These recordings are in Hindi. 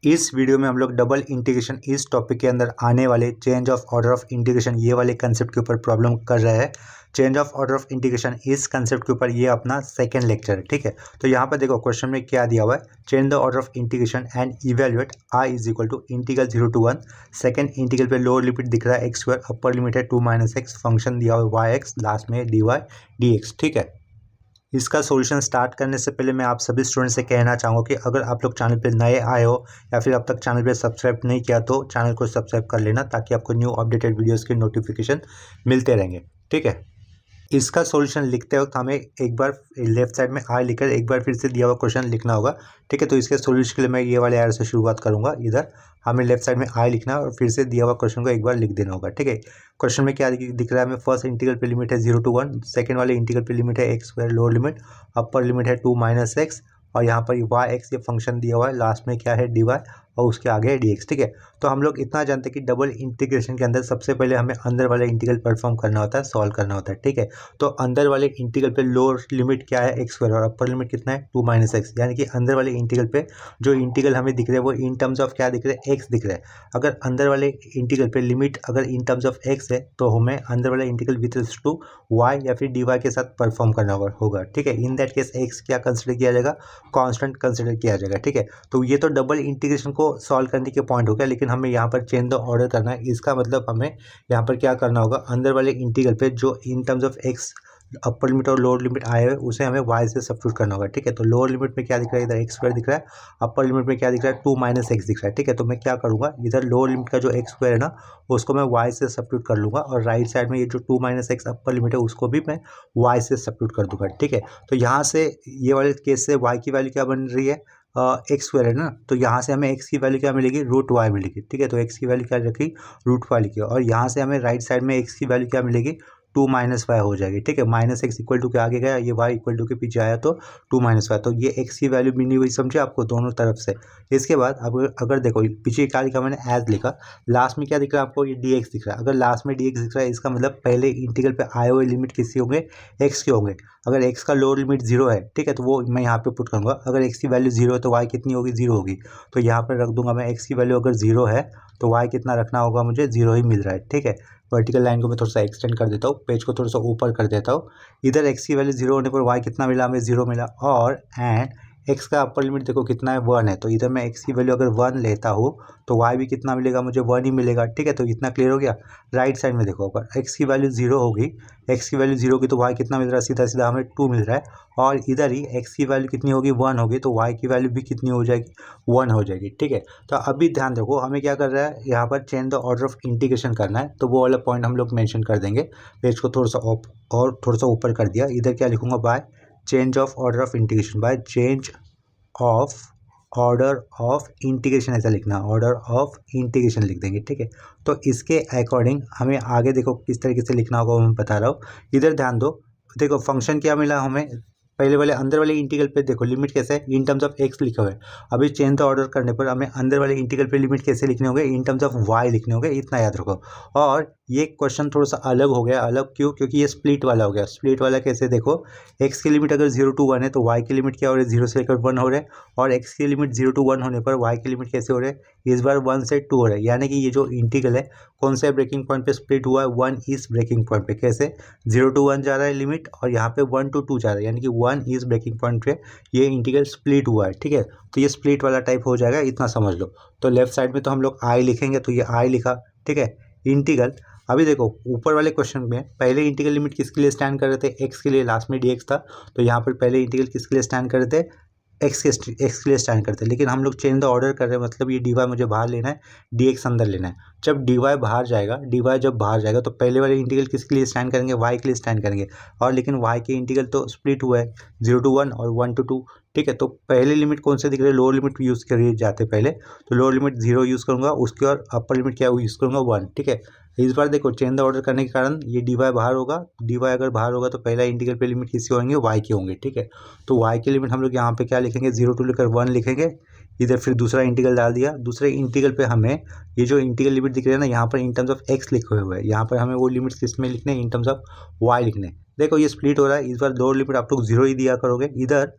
इस वीडियो में हम लोग डबल इंटीग्रेशन इस टॉपिक के अंदर आने वाले change of order of integration ये वाले कंसेप्ट के ऊपर प्रॉब्लम कर रहे हैं। Change of order of integration इस कंसेप्ट के ऊपर ये अपना सेकंड लेक्चर है, ठीक है। तो यहाँ पर देखो क्वेश्चन में क्या दिया हुआ है, change the order of integration and evaluate I is equal to integral 0 to 1। Second integral पे लोअर लिमिट दिख रहा है एक्स स्क्वायर, अपर लिमिट है 2 - x, फंक्शन दिया हुआ है वाई एक्स, लास्ट में dy dx, ठीक है। इसका सॉल्यूशन स्टार्ट करने से पहले मैं आप सभी स्टूडेंट से कहना चाहूँगा कि अगर आप लोग चैनल पे नए आए हो या फिर अब तक चैनल पे सब्सक्राइब नहीं किया तो चैनल को सब्सक्राइब कर लेना, ताकि आपको न्यू अपडेटेड वीडियोस के नोटिफिकेशन मिलते रहेंगे, ठीक है। इसका सॉल्यूशन लिखते वक्त हमें एक बार लेफ्ट साइड में आई लिखकर एक बार फिर से दिया हुआ क्वेश्चन लिखना होगा, ठीक है। तो इसके सॉल्यूशन के लिए मैं ये वाले एरर से शुरुआत करूँगा। इधर हमें लेफ्ट साइड में आई लिखना है और फिर से दिया हुआ क्वेश्चन को एक बार लिख देना होगा, ठीक है। क्वेश्चन में क्या दिख रहा है हमें, फर्स्ट इंटीग्रल पे लिमिट है 0 to 1, सेकंड वाले इंटीग्रल पे लिमिट है x square lower limit, upper limit है 2 - x, और यहाँ पर वाई एक्स ये फंक्शन दिया हुआ है, लास्ट में क्या है dy और उसके आगे है dx, ठीक है। तो हम लोग इतना जानते हैं कि डबल इंटीग्रेशन के अंदर सबसे पहले हमें अंदर वाला इंटीग्रल परफॉर्म करना होता है, सॉल्व करना होता है, ठीक है। तो अंदर वाले इंटीग्रल पे लोअर लिमिट क्या है एक्स स्क्वायर और अपर लिमिट कितना है 2 - x, यानी कि अंदर वाले इंटीग्रल पे जो इंटीग्रल हमें दिख रहे हैं वो इन टर्म्स ऑफ क्या दिख रहे हैं, एक्स दिख रहा है। अगर अंदर वाले इंटीग्रल पे लिमिट अगर इन टर्म्स ऑफ एक्स है तो हमें अंदर वाला integral with respect to y या फिर dy के साथ परफॉर्म करना होगा, ठीक है। इन दैट केस एक्स क्या कंसिडर किया जाएगा, कांस्टेंट कंसिडर किया जाएगा, ठीक है। तो ये तो डबल इंटीग्रेशन को सॉल्व करने के पॉइंट हो गया, लेकिन हमें यहाँ पर चेंज द ऑर्डर करना है। इसका मतलब हमें यहाँ पर क्या करना होगा, अंदर वाले इंटीग्रल पे जो इन terms of x upper limit और लोअर लिमिट आए हुए उसे हमें वाई से सब्स्टिट्यूट करना होगा, ठीक है। तो लोअर लिमिट में क्या दिख रहा है, इधर एक्स स्क्वायर दिख रहा है, अपर लिमिट में क्या दिख रहा है 2 - x दिख रहा है, ठीक है। तो मैं क्या करूँगा, इधर लोअर लिमिट का जो एक्स स्क्वायर है ना उसको मैं वाई से सब्स्टिट्यूट कर लूँगा, और राइट साइड में ये जो 2 - x अपर लिमिट है उसको भी मैं वाई से सब्स्टिट्यूट कर दूंगा, ठीक है। तो यहाँ से ये वाले केस से वाई की वैल्यू क्या बन रही है, एक्स स्क्वायर है ना, तो यहाँ से हमें एक्स की वैल्यू क्या मिलेगी, √y मिलेगी, ठीक है। तो एक्स की वैल्यू क्या रखी, √y लिखी, और यहाँ से हमें राइट साइड में एक्स की वैल्यू क्या मिलेगी 2 - y हो जाएगी, ठीक है। -x इक्वल टू के आगे गया, ये y इक्वल टू के पीछे आया तो 2 - y, तो ये x की वैल्यू मिली हुई समझे आपको दोनों तरफ से। इसके बाद अब अगर देखो पीछे क्या लिखा मैंने, एज लिखा, लास्ट में क्या दिख रहा है आपको, ये dx दिख रहा है। अगर लास्ट में dx दिख रहा है इसका मतलब पहले इंटीग्रल पे आए हुए लिमिट किसके होंगे, x के होंगे। अगर x का लोअर लिमिट 0 है, ठीक है, तो वो मैं यहाँ पे पुट करूँगा। अगर x की वैल्यू 0 है तो y कितनी होगी, 0 होगी। तो यहाँ पर रख दूंगा मैं, x की वैल्यू अगर 0 है तो y कितना रखना होगा, मुझे 0 ही मिल रहा है, ठीक है। वर्टिकल लाइन को मैं थोड़ा सा एक्सटेंड कर देता हूँ, पेज को थोड़ा सा ऊपर कर देता हूँ। इधर x की वैल्यू 0 होने पर y कितना मिला हमें, 0 मिला, और एंड x का अपर लिमिट देखो कितना है, 1 है। तो इधर मैं x की वैल्यू अगर 1 लेता हूँ तो y भी कितना मिलेगा, मुझे 1 ही मिलेगा, ठीक है। तो इतना क्लियर हो गया। राइट साइड में देखो, अगर x की वैल्यू 0 होगी, x की वैल्यू 0 होगी तो y कितना मिल रहा है, सीधा सीधा हमें 2 मिल रहा है। और इधर ही x की वैल्यू कितनी होगी, 1 होगी, तो y की वैल्यू भी कितनी हो जाएगी, 1 हो जाएगी, ठीक है। तो अभी ध्यान रखो, हमें क्या कर रहा है यहाँ पर, change the order of integration करना है, तो वो वाला पॉइंट हम लोग मेंशन कर देंगे। पेज को थोड़ा सा और थोड़ा सा ऊपर कर दिया। इधर क्या लिखूंगा, by change of order of integration, by change of order of integration, ऐसा लिखना, ऑर्डर ऑफ इंटीग्रेशन लिख देंगे, ठीक है। तो इसके अकॉर्डिंग हमें आगे देखो किस तरीके से लिखना होगा वो मैं बता रहा हूँ। इधर ध्यान दो, देखो फंक्शन क्या मिला हमें, पहले वाले अंदर वाले इंटीग्रल पे देखो लिमिट कैसे है, इन टर्म्स ऑफ एक्स लिखा हुआ है। अभी चेंज द ऑर्डर करने पर हमें अंदर वाले इंटीग्रल पे लिमिट कैसे लिखने होंगे, इन टर्म्स ऑफ वाई लिखने होंगे, इतना याद रखो। और ये क्वेश्चन थोड़ा सा अलग हो गया, अलग क्यों, क्योंकि ये स्प्लिट वाला हो गया। स्प्लिट वाला कैसे, देखो एक्स की लिमिट अगर 0 to 1 है तो वाई की लिमिट क्या हो रही है, 0 से लेकर 1 हो रहा है, और एक्स की लिमिट 0 to 1 होने पर वाई की लिमिट कैसे हो रहा है, इस बार 1 से 2 हो रहा है। यानी कि ये जो इंटीग्रल है कौन से ब्रेकिंग पॉइंट पे स्प्लिट हुआ है, 1 इस ब्रेकिंग पॉइंट पे। कैसे, 0 to 1 जा रहा है लिमिट, और यहाँ पे 1 to 2 जा रहा है, यानी कि 1 इस ब्रेकिंग पॉइंट पे ये इंटीग्रल स्प्लिट हुआ है, ठीक है। तो ये स्प्लिट वाला टाइप हो जाएगा, इतना समझ लो। तो लेफ्ट साइड में तो हम लोग आई लिखेंगे, तो ये आई लिखा, ठीक है। इंटीग्रल, अभी देखो ऊपर वाले क्वेश्चन में पहले इंटीग्रल लिमिट किसके लिए स्टैंड कर रहे थे, एक्स के लिए, लास्ट में dx था। तो यहाँ पर पहले इंटीग्रल किसके लिए स्टैंड कर रहे थे, एक्स के लिए स्टैंड करते हैं। लेकिन हम लोग चेंज द ऑर्डर कर रहे हैं, मतलब ये dy मुझे बाहर लेना है, dx अंदर लेना है। जब dy बाहर जाएगा, dy जब बाहर जाएगा तो पहले वाले इंटीग्रल किसके लिए स्टैंड करेंगे, y के लिए स्टैंड करेंगे। और लेकिन y के इंटीग्रल तो स्प्लिट हुआ है, 0 to 1 और 1 to 2, ठीक है। तो पहले लिमिट कौन से दिख रहे हैं, लोअर लिमिट यूज़ करिए जाते पहले, तो लोअर लिमिट 0 यूज़ करूँगा, उसके और अपर लिमिट क्या यूज़ करूँगा, 1, ठीक है। इस बार देखो चेंज द ऑर्डर करने के कारण ये dy बाहर होगा, dy अगर बाहर होगा तो पहला इंटीग्रल पे लिमिट किसके होंगे, y के होंगे, ठीक है। तो y की लिमिट हम लोग यहाँ पे क्या लिखेंगे, 0 to लेकर 1 लिखेंगे। इधर फिर दूसरा इंटीग्रल डाल दिया, दूसरे इंटीग्रल पे हमें ये जो इंटीग्रल लिमिट दिख रहे हैं ना, यहाँ पर इन टर्म्स ऑफ x लिखे हुए हैं, यहाँ पर हमें वो लिमिट्स किस में लिखने, इन टर्म्स ऑफ y लिखने। देखो ये स्प्लिट हो रहा है, इस बार लोअर लिमिट आप लोग 0 ही दिया करोगे। इधर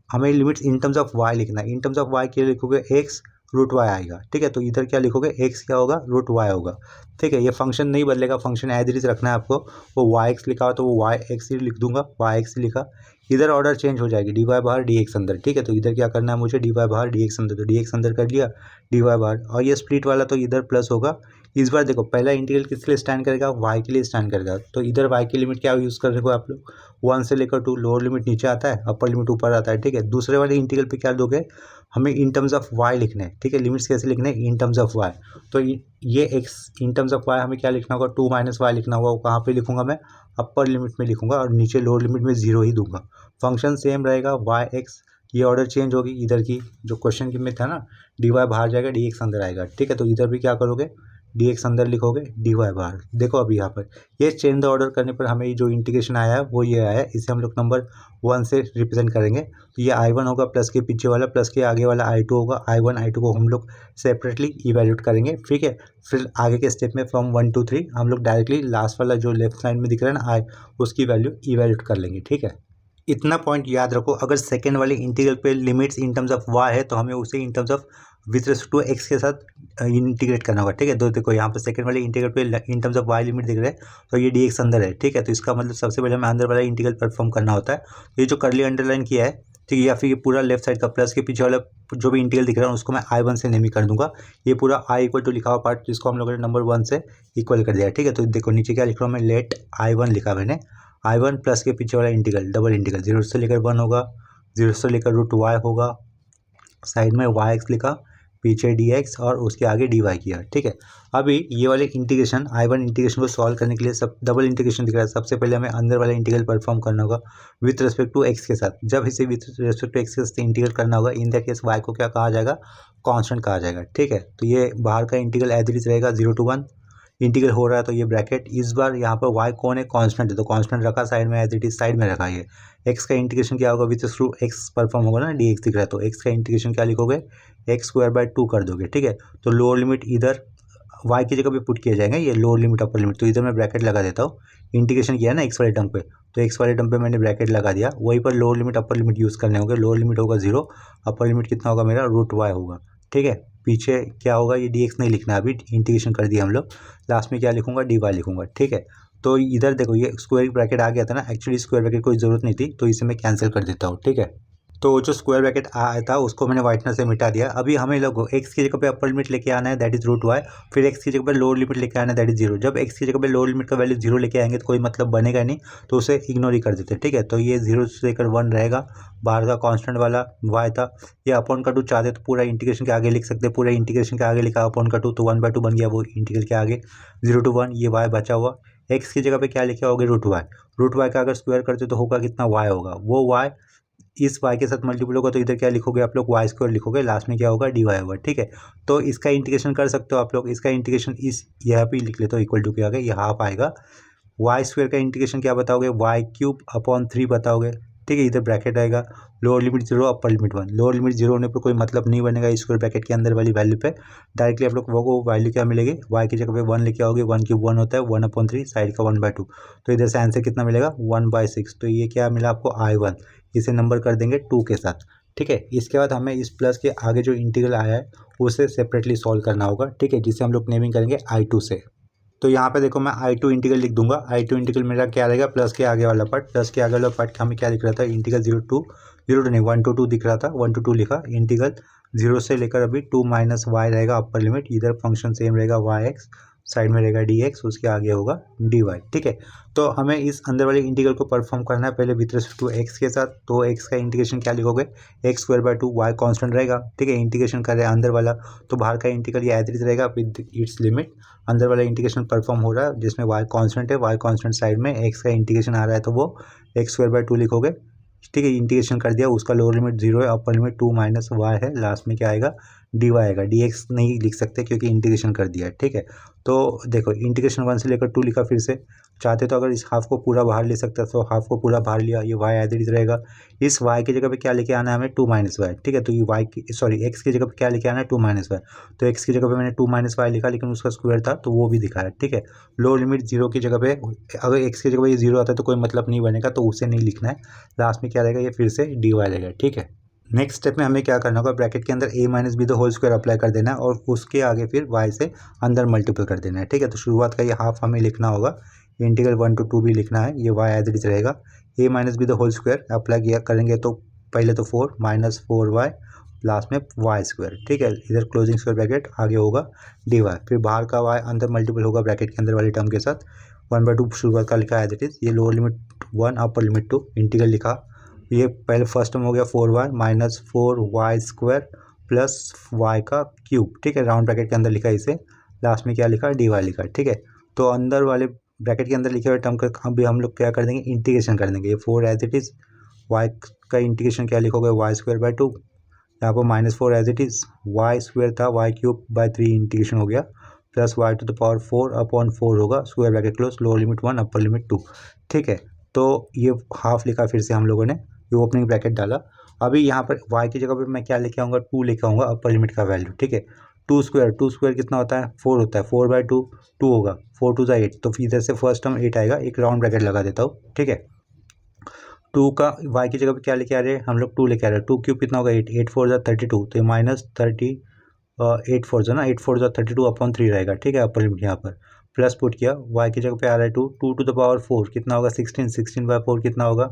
हमें limits in terms of y लिखना है, इन टर्म्स ऑफ y के लिए लिखोगे x रूट वाई आएगा, ठीक है। तो इधर क्या लिखोगे, एक्स क्या होगा, रूट वाई होगा, ठीक है। ये फंक्शन नहीं बदलेगा, फंक्शन एज इट इज रखना है आपको। वो वाई एक्स लिखा हो तो वो वाई एक्स ही लिख दूंगा, वाई एक्स लिखा। इधर ऑर्डर चेंज हो जाएगी, डी वाई बाहर डी एक्स अंदर, ठीक है। तो इधर क्या करना है मुझे, डी वाई बाहर डी एक्स अंदर, तो डी एक्स अंदर कर लिया, डी वाई बाहर। और ये स्प्लिट वाला तो इधर प्लस होगा। इस बार देखो पहला इंटीग्रल किसके लिए स्टैंड करेगा, वाई के लिए स्टैंड करेगा। तो इधर वाई की लिमिट क्या यूज़ कर रहे हो आप लोग, 1 से लेकर 2, लोअर लिमिट नीचे आता है, अपर लिमिट ऊपर आता है, ठीक है। दूसरे वाले इंटीग्रल पे क्या दोगे, हमें इन टर्म्स ऑफ वाई लिखने हैं, ठीक है। लिमिट्स कैसे लिखने हैं, इन टर्म्स ऑफ वाई। तो ये x in terms of y हमें क्या लिखना होगा, 2 माइनस वाई लिखना होगा। वो कहाँ पे लिखूंगा मैं, अपर लिमिट में लिखूंगा, और नीचे लोअर लिमिट में 0 ही दूंगा। फंक्शन सेम रहेगा, वाई एक्स। ये ऑर्डर चेंज होगी इधर की, जो क्वेश्चन की में था ना, डी वाई बाहर जाएगा, डी एक्स अंदर आएगा, ठीक है। तो इधर भी क्या करोगे, डी एक्स अंदर लिखोगे, डी वाई बाहर। देखो अभी यहाँ पर ये चेंज द ऑर्डर करने पर हमें जो इंटीग्रेशन आया है वो ये आया है। इसे हम लोग नंबर 1 से रिप्रेजेंट करेंगे। तो ये I1 होगा, प्लस के पीछे वाला, प्लस के आगे वाला I2 होगा। I1 I2 को हम लोग सेपरेटली इवेल्यूट करेंगे, ठीक है। फिर आगे के स्टेप में फ्रॉम 1 to 3 हम लोग डायरेक्टली लास्ट वाला जो लेफ्ट साइड में दिख रहा है ना I, उसकी वैल्यू इवेल्यूट कर लेंगे, ठीक है। इतना पॉइंट याद रखो, अगर सेकेंड वाले इंटीग्रल पे limits in terms of y है तो हमें उसे in terms of with respect to x के साथ इंटीग्रेट करना होगा, ठीक है। तो देखो यहाँ पर सेकेंड वाले इंटीग्रल पे in terms of y limit दिख रहे हैं, तो ये डी एक्स अंदर है, ठीक है। तो इसका मतलब सबसे पहले हमें अंदर वाला इंटीग्रल परफॉर्म करना होता है। ये जो करली अंडरलाइन किया है, ठीक है, या फिर ये पूरा लेफ्ट साइड का प्लस के पीछे वाला जो भी इंटीग्रल दिख रहा है उसको मैं I1 से नेम कर दूंगा। ये पूरा I इक्वल टू लिखा हुआ पार्ट जिसको हम लोगों ने नंबर 1 से इक्वल कर दिया, ठीक है। तो देखो नीचे क्या लिख रहा हूँ मैं, लेट I1 लिखा मैंने। I1 प्लस के पीछे वाला इंटीग्रल, डबल इंटीग्रल, 0 से लेकर 1 होगा, 0 से लेकर रूट वाई होगा, साइड में वाई एक्स लिखा, पीछे डी एक्स और उसके आगे डी वाई किया, ठीक है। अभी ये वाले इंटीग्रेशन I1 इंटीग्रेशन को सॉल्व करने के लिए सब डबल इंटीग्रेशन दिख रहा है। सबसे पहले हमें अंदर वाला इंटीग्रल परफॉर्म करना होगा विथ रिस्पेक्ट टू एक्स के साथ। जब इसे विथ रिस्पेक्ट टू एक्स के साथ इंटीग्रेट करना होगा, इन द केस वाई को क्या कहा जाएगा, कांस्टेंट कहा जाएगा, ठीक है। तो ये बाहर का इंटीग्रल एज इट इज रहेगा, 0 to 1 इंटीग्रल हो रहा है, तो ये ब्रैकेट। इस बार यहाँ पर वाई कौन है, कांस्टेंट है, तो कांस्टेंट रखा साइड में, एज इट इज साइड में रखा। ये एक्स का इंटीग्रेशन क्या होगा, विथ थ्रू एक्स परफॉर्म होगा ना, डी एक्स दिख रहा है, तो एक्स का इंटीग्रेशन क्या लिखोगे, एक्स स्क्वायर बाय 2 कर दोगे, ठीक है। तो लोअर लिमिट इधर वाई की जगह पे पुट किया जाएगा, ये लोअर लिमिट अपर लिमिट। तो इधर मैं ब्रैकेट लगा देता हूँ, इंटीग्रेशन किया ना एक्स वाले टर्म पे, तो एक्स वाले टर्म पे मैंने ब्रैकेट लगा दिया। वहीं पर lower limit upper limit use करने होंगे। लोअर लिमिट होगा 0, अपर लिमिट कितना होगा मेरा, रूट वाई होगा, ठीक है। पीछे क्या होगा, ये डी एक्स नहीं लिखना, अभी इंटीग्रेशन कर दिया हम लोग। लास्ट में क्या लिखूंगा, डी वाई लिखूंगा, ठीक है। तो इधर देखो ये स्क्वायर ब्रैकेट आ गया था ना, एक्चुअली स्क्वायर ब्रैकेट कोई ज़रूरत नहीं थी, तो इसे मैं कैंसिल कर देता हूँ, ठीक है। तो जो स्क्वायर ब्रैकेट आया था उसको मैंने व्हाइटनर से मिटा दिया। अभी हमें लोग एक्स की जगह पे अपर लिमिट लेके आना है, दैट इज रूट वाई। फिर एक्स की जगह पे लोअर लिमिट लेके आना है, दैट इज 0। जब एक्स की जगह पे लोअर लिमिट का वैल्यू 0 लेके आएंगे तो कोई मतलब बनेगा नहीं, तो उसे इग्नोर ही कर देते हैं, ठीक है। तो ये 0 से लेकर 1 रहेगा, बाहर का कॉन्स्टेंट वाला वाई था। ये अपॉन का 2 चाहते तो पूरा इंटीग्रेशन के आगे लिख सकते हैं, पूरा इंटीग्रेशन के आगे लिखा अपॉन का 2, तो 1/2 बन गया वो इंटीग्रल के आगे, 0 to 1 ये वाई बचा हुआ। एक्स की जगह पे क्या लिखे होगे, रूट वाई। रूट वाई का अगर स्क्वायर करते तो होगा कितना, वाई होगा। वो वाई इस y के साथ मल्टीपल होगा, तो इधर क्या लिखोगे आप लोग, वाई स्क्वायर लिखोगे, लास्ट में क्या होगा, डी वाई होगा, ठीक है। तो इसका इंटीग्रेशन कर सकते हो आप लोग। इसका इंटीग्रेशन इस यहाँ पे लिख लेते हो, इक्वल टू के आगे ये हाफ आएगा। वाई स्क्वायर का इंटीग्रेशन क्या बताओगे, वाई क्यूब अपॉन 3 बताओगे, ठीक है। इधर ब्रैकेट आएगा, lower limit 0 upper limit 1। Lower limit 0 होने पर कोई मतलब नहीं बनेगा स्क्वायर ब्रैकेट के अंदर वाली वैल्यू पे। डायरेक्टली आप लोग वो वैल्यू क्या मिलेगी, वाई की जगह पे 1 लेके आओगे, 1 क्यूब 1 होता है, 1/3, साइड का 1/2। तो इधर से आंसर कितना मिलेगा, 1/6। तो ये क्या मिला आपको, I1। इसे नंबर कर देंगे 2 के साथ, ठीक है। इसके बाद हमें इस प्लस के आगे जो इंटीग्रल आया है उसे सेपरेटली सॉल्व करना होगा, ठीक है, जिसे हम लोग नेमिंग करेंगे I2 से। तो यहाँ पे देखो मैं I2 इंटीग्रल लिख दूंगा। I2 इंटीग्रल मेरा क्या रहेगा, प्लस के आगे वाला पार्ट। प्लस के आगे वाला पार्ट हमें क्या दिख रहा था, इंटीग्रल 0 to नहीं 1 to 2 दिख रहा था, 1 to 2 लिखा। इंटीग्रल 0 से लेकर अभी 2 माइनस वाई रहेगा अपर लिमिट। इधर फंक्शन सेम रहेगा, वाई एक्स, साइड में रहेगा डी एक्स, उसके आगे होगा डी वाई, ठीक है। तो हमें इस अंदर वाले इंटीग्रल को परफॉर्म करना है पहले विथ रिस्पेक्ट टू एक्स के साथ। तो एक्स का इंटीग्रेशन क्या लिखोगे, x square by 2, y constant रहेगा, ठीक है। इंटीग्रेशन कर रहे हैं अंदर वाला, तो बाहर का इंटीग्रल ये एज इट इज रहेगा विद इट्स लिमिट। अंदर वाला इंटीग्रेशन परफॉर्म हो रहा है जिसमें वाई कांस्टेंट है, वाई कांस्टेंट साइड में एक्स का इंटीग्रेशन आ रहा है, तो वो एक्स स्क्वायर बाय 2 लिखोगे, ठीक है। इंटीग्रेशन कर दिया, उसका लोअर लिमिट 0 है, अपर लिमिट 2 माइनस वाई है, लास्ट में क्या आएगा, डी वाई आएगा। डी एक्स नहीं लिख सकते क्योंकि इंटीग्रेशन कर दिया है, ठीक है। तो देखो इंटीग्रेशन 1 से लेकर 2 लिखा, फिर से चाहते तो अगर इस हाफ को पूरा बाहर ले सकते तो हाफ को पूरा बाहर लिया, ये वाई एज इट इज रहेगा। इस वाई की जगह पे क्या लेके आना है हमें, 2 माइनस वाई, ठीक है। तो ये वाई की एक्स की जगह पे क्या लेके आना है, 2 माइनस वाई। तो एक्स की जगह पे मैंने 2 माइनस वाई लिखा, लेकिन उसका स्क्वायर था तो वो भी दिखाया, ठीक है। लो लिमिट 0 की जगह पे, अगर एक्स की जगह पे ये 0 आता है तो कोई मतलब नहीं बनेगा, तो उसे नहीं लिखना है। लास्ट में क्या रहेगा, ये फिर से डी वाई रहेगा, ठीक है। नेक्स्ट स्टेप में हमें क्या करना होगा, ब्रैकेट के अंदर a minus b the whole square apply कर देना है और उसके आगे फिर y से अंदर मल्टीपल कर देना है, ठीक है। तो शुरुआत का ये हाफ हमें लिखना होगा, इंटीग्रल 1 to 2 भी लिखना है, ये y एज इट इज रहेगा। a minus b the whole square apply किया करेंगे तो पहले तो 4 माइनस 4y लास्ट में y स्क्वायर, ठीक है। इधर क्लोजिंग स्क्वायर ब्रैकेट आगे होगा dy, फिर बाहर का y अंदर मल्टीपल होगा ब्रैकेट के अंदर वाली टर्म के साथ। 1/2 शुरुआत का लिखा है एज इट इज, ये lower limit 1 upper limit 2 integral लिखा। ये पहले फर्स्ट टर्म हो गया 4y minus 4y square plus y का क्यूब, ठीक है। राउंड ब्रैकेट के अंदर लिखा इसे, लास्ट में क्या लिखा, dy लिखा, ठीक है। तो अंदर वाले ब्रैकेट के अंदर लिखे हुए टर्म का अभी हम लोग क्या कर देंगे, इंटीग्रेशन कर देंगे। ये 4 एज इट इज, y का इंटीग्रेशन क्या लिखोगे, y स्क्वायर बाय 2, यहाँ पर -4 as it is, y square था y क्यूब बाय 3 इंटीग्रेशन हो गया, plus y to the power 4 upon 4 होगा, square bracket close, lower limit 1 upper limit 2, ठीक है। तो ये हाफ लिखा फिर से हम लोगों ने, ये ओपनिंग ब्रैकेट डाला। अभी यहाँ पर y की जगह पे मैं क्या लेके आऊँगा, 2 लेके आऊँगा अपर लिमिट का वैल्यू, ठीक है। 2 स्क्वायर कितना होता है, 4 होता है, 4/2 2 होगा, 4 टू ज़ा 8, तो इधर से फर्स्ट टर्म 8 आएगा, एक राउंड ब्रैकेट लगा देता हूँ, ठीक है। 2 का y की जगह पे क्या लेके आ रहे हैं हम लोग, 2 लेके आ रहे हैं, 2 क्यूब कितना होगा 8, 8 4 ज़ा 32, तो ये -30 8 4 ज़ा ना, 8 4 ज़ा 32 अपॉन 3 रहेगा, ठीक है। अपर लिमिट यहाँ पर प्लस पुट किया, y की जगह पे आ रहा है 2, 2 टू द पावर 4 कितना होगा 16, 16/4 कितना होगा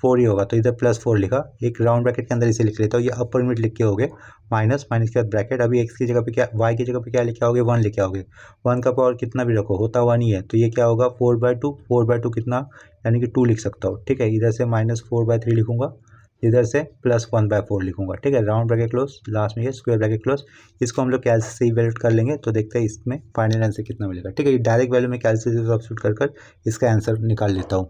4 ही होगा, तो इधर +4 लिखा, एक राउंड ब्रैकेट के अंदर इसे लिख लेता हूँ, ये अपर लिमिट लिख के हो गए, माइनस माइनस के बाद ब्रैकेट। अभी x की जगह पे क्या, y की जगह पे क्या लिखे आओगे, 1 लिखे आओगे, 1 का पावर कितना भी रखो होता 1 ही है, तो ये क्या होगा 4/2, 4/2 कितना, यानी कि 2 लिख सकता हूँ, ठीक है। इधर से -4/3 लिखूंगा, इधर से +1/4 लिखूंगा, ठीक है। राउंड ब्रैकेट क्लोज, लास्ट में ये स्क्वायर ब्रैकेट क्लोज। इसको हम लोग कैलसी से इवैल्यूएट कर लेंगे, तो देखते हैं इसमें फाइनल आंसर कितना मिलेगा, ठीक है। ये डायरेक्ट वैल्यू में कैलसी से सब्स्टिट्यूट कर इसका आंसर निकाल लेता हूँ।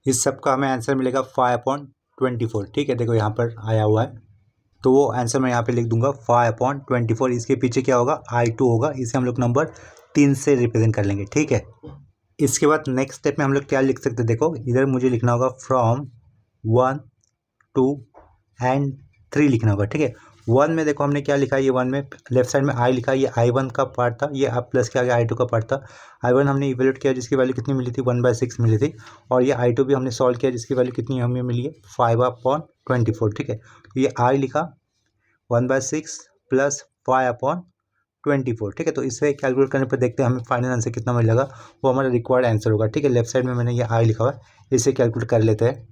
इस सब का हमें आंसर मिलेगा 5/24, ठीक है। देखो यहाँ पर आया हुआ है, तो वो आंसर मैं यहाँ पे लिख दूंगा 5/24। इसके पीछे क्या होगा, I2 होगा, इसे हम लोग नंबर 3 से रिप्रेजेंट कर लेंगे, ठीक है। इसके बाद नेक्स्ट स्टेप में हम लोग क्या लिख सकते हैं, देखो इधर मुझे लिखना होगा फ्रॉम 1 2 एंड 3 लिखना होगा, ठीक है। 1 में देखो हमने क्या लिखा है, ये 1 में लेफ्ट साइड में I लिखा है, ये I1 का पार्ट था, ये आप प्लस के आगे I2 का पार्ट था। I1 हमने इवेल्यूट किया जिसकी वैल्यू कितनी मिली थी, 1/6 मिली थी, और ये I2 भी हमने सॉल्व किया जिसकी वैल्यू कितनी हमें मिली है, 5/24, ठीक है। तो ये I लिखा 1/6 प्लस 5/24, ठीक है। तो इसे कैलकुलेट करने पर देखते हैं हमें फाइनल आंसर कितना मिलेगा, वो हमारा रिक्वायर्ड आंसर होगा, ठीक है। लेफ्ट साइड में मैंने ये I लिखा हुआ है, इसे कैलकुलेट कर लेते हैं,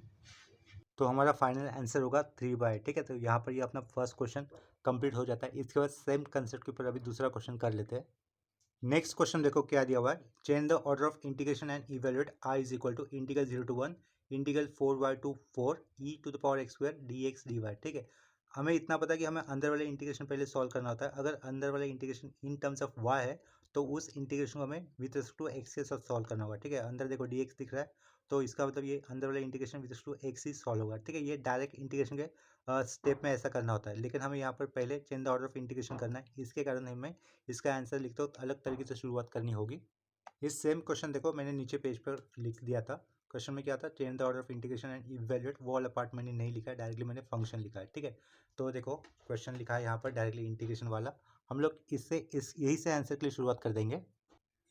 तो हमारा फाइनल आंसर होगा 3/8, ठीक है। तो यहाँ पर ये अपना फर्स्ट क्वेश्चन कंप्लीट हो जाता है। इसके बाद सेम कंसेप्ट के ऊपर अभी दूसरा क्वेश्चन कर लेते हैं। नेक्स्ट क्वेश्चन देखो क्या दिया हुआ है, change the order of integration and evaluate I is equal to integral 0 to 1 integral 4y to 4 e to the power x square dx dy, ठीक है। हमें इतना पता है कि हमें अंदर वाले इंटीग्रेशन पहले सॉल्व करना होता है। अगर अंदर वाले integration in terms of y है तो उस इंटीग्रेशन को हमें विद रिस्पेक्ट टू x के साथ सॉल्व करना होगा, ठीक है। अंदर देखो dx दिख रहा है, तो इसका मतलब ये अंदर वाला integration with respect to x ही सॉल्व होगा, ठीक है। ये डायरेक्ट इंटीग्रेशन के स्टेप में ऐसा करना होता है, लेकिन हमें यहाँ पर पहले change the order of integration करना है, इसके कारण हमें इसका आंसर लिखते हो अलग तरीके से शुरुआत करनी होगी। इस सेम क्वेश्चन देखो मैंने नीचे पेज पर लिख दिया था, क्वेश्चन में क्या था, change the order of integration and evaluate, वो वाला पार्ट मैंने नहीं लिखा है, डायरेक्टली मैंने फंक्शन लिखा है, ठीक है। तो देखो क्वेश्चन लिखा है यहाँ पर डायरेक्टली इंटीग्रेशन वाला, हम लोग इससे इस यही से आंसर के लिए शुरुआत कर देंगे।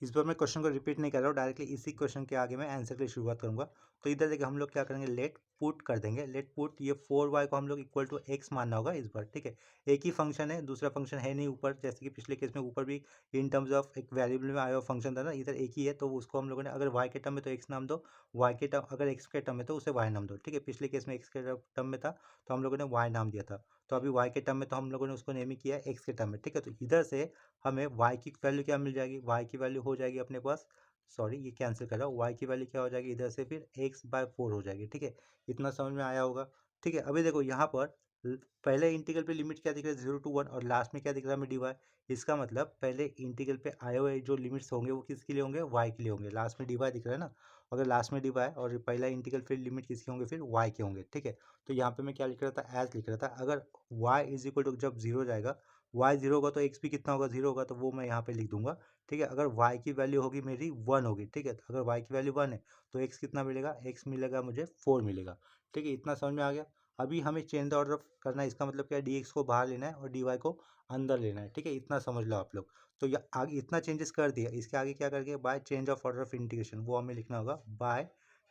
इस बार मैं क्वेश्चन को रिपीट नहीं कर रहा हूँ, डायरेक्टली इसी क्वेश्चन के आगे मैं आंसर के लिए शुरुआत करूंगा। तो इधर देखिए हम लोग क्या करेंगे, लेट पुट कर देंगे, लेट पुट ये 4y को हम लोग इक्वल टू x मानना होगा इस बार, ठीक है। एक ही फंक्शन है, दूसरा फंक्शन है नहीं ऊपर, जैसे कि पिछले केस में ऊपर भी इन टर्म्स ऑफ एक वेरिएबल में आया हुआ फंक्शन था ना, इधर एक ही है, तो उसको हम लोगों ने अगर y के टर्म में तो x नाम दो, y के टर्म अगर x के टर्म में तो उसे y नाम दो, ठीक है। पिछले केस में x के टर्म में था तो हम लोगों ने y नाम दिया था, तो अभी y के टर्म में तो हम लोगों ने उसको नेम ही किया है x के टर्म में, ठीक है। तो इधर से हमें y की वैल्यू क्या मिल जाएगी, y की वैल्यू हो जाएगी अपने पास, सॉरी ये कैंसिल कर रहा हूँ, y की वैल्यू क्या हो जाएगी इधर से फिर x/4 हो जाएगी, ठीक है। इतना समझ में आया होगा, ठीक है। अभी देखो यहाँ पर पहले इंटीग्रल पे लिमिट क्या दिख रहा है 0 to 1 और लास्ट में क्या दिख रहा है हमें dy, इसका मतलब पहले इंटीग्रल पे आए हुए जो लिमिट्स होंगे वो किसके लिए होंगे, y के लिए होंगे, लास्ट में dy दिख रहा है ना, अगर लास्ट में dy और पहला इंटीग्रल फिर लिमिट किसके होंगे, फिर y के होंगे, ठीक है। तो यहाँ पे मैं क्या लिख रहा था, एज लिख रहा था, अगर y इज इक्वल टू जब 0 जाएगा, y 0 होगा तो x भी कितना होगा 0 होगा, तो वो मैं यहाँ पे लिख दूंगा, ठीक है। अगर y की वैल्यू होगी मेरी 1 होगी, ठीक है। तो अगर y की वैल्यू 1 है तो x कितना मिलेगा, x मिलेगा मुझे 4 मिलेगा, ठीक है। इतना समझ में आ गया। अभी हमें चेंज द ऑर्डर करना है, इसका मतलब क्या है, dx को बाहर लेना है और dy को अंदर लेना है, ठीक है। इतना समझ लो आप लोग। तो ये आगे इतना चेंजेस कर दिया, इसके आगे क्या करके by change of order of integration, वो हमें लिखना होगा by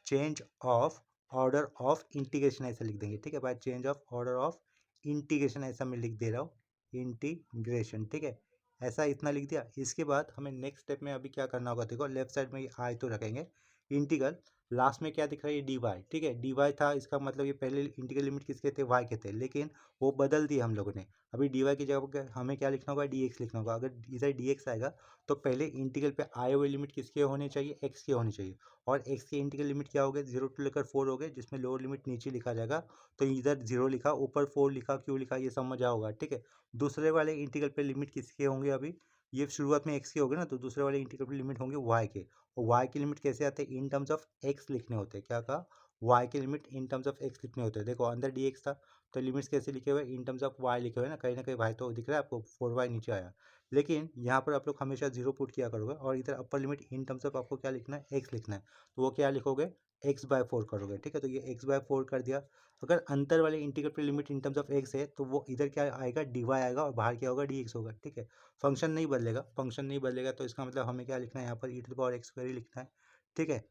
change of order of integration, ऐसे लिख देंगे, ठीक है। By change of order of integration ऐसा मैं लिख दे रहा हूँ, इंटीग्रेशन, ठीक है, ऐसा इतना लिख दिया। इसके बाद हमें नेक्स्ट स्टेप में अभी क्या करना होगा, देखो लेफ्ट साइड में ये आई तो रखेंगे, इंटीग्रल लास्ट में क्या दिख रहा है, ये डी वाई, ठीक है, डी वाई था, इसका मतलब ये पहले इंटीग्रल लिमिट किसके थे, वाई के थे, लेकिन वो बदल दिए हम लोगों ने। अभी डी वाई की जगह पर हमें क्या लिखना होगा, डी एक्स लिखना होगा। अगर इधर डी एक्स आएगा तो पहले इंटीग्रल पे आए हुए लिमिट किसके होने चाहिए, एक्स के होने चाहिए, और एक्स के इंटीग्रल लिमिट क्या हो गए, 0 टू लेकर 4 हो गए, जिसमें लोअर लिमिट नीचे लिखा जाएगा। तो इधर 0 लिखा, ऊपर 4 लिखा, क्यों लिखा ये समझ आओगा, ठीक है। दूसरे वाले इंटीग्रल पे लिमिट किसके होंगे, अभी ये शुरुआत में एक्स के हो गए ना, तो दूसरे वाले इंटीग्रल पे लिमिट होंगे वाई के। और वाई की लिमिट कैसे आते हैं, इन टर्म्स ऑफ एक्स लिखने होते हैं। क्या कहा, वाई के limit in terms of x लिखने होते हैं। देखो अंदर डी एक्स था तो लिमिट्स कैसे लिखे हुए, इन टर्म्स ऑफ वाई लिखे हुए ना कहीं वाई तो दिख रहा है आपको, 4y नीचे आया, लेकिन यहाँ पर आप लोग हमेशा 0 पुट किया करोगे, और इधर upper limit in terms of आपको क्या लिखना है, एक्स लिखना है। तो वो क्या लिखोगे, x/4 करोगे, ठीक है। तो ये x/4 कर दिया। अगर अंतर वाले इंटीग्रल पे limit in terms of x है तो वो इधर क्या आएगा, dy आएगा, और बाहर क्या होगा, dx होगा, ठीक है। फंक्शन नहीं बदलेगा, फंक्शन नहीं बदलेगा, तो इसका मतलब हमें क्या लिखना है, यहाँ पर e⁻x² ही लिखना है, ठीक है।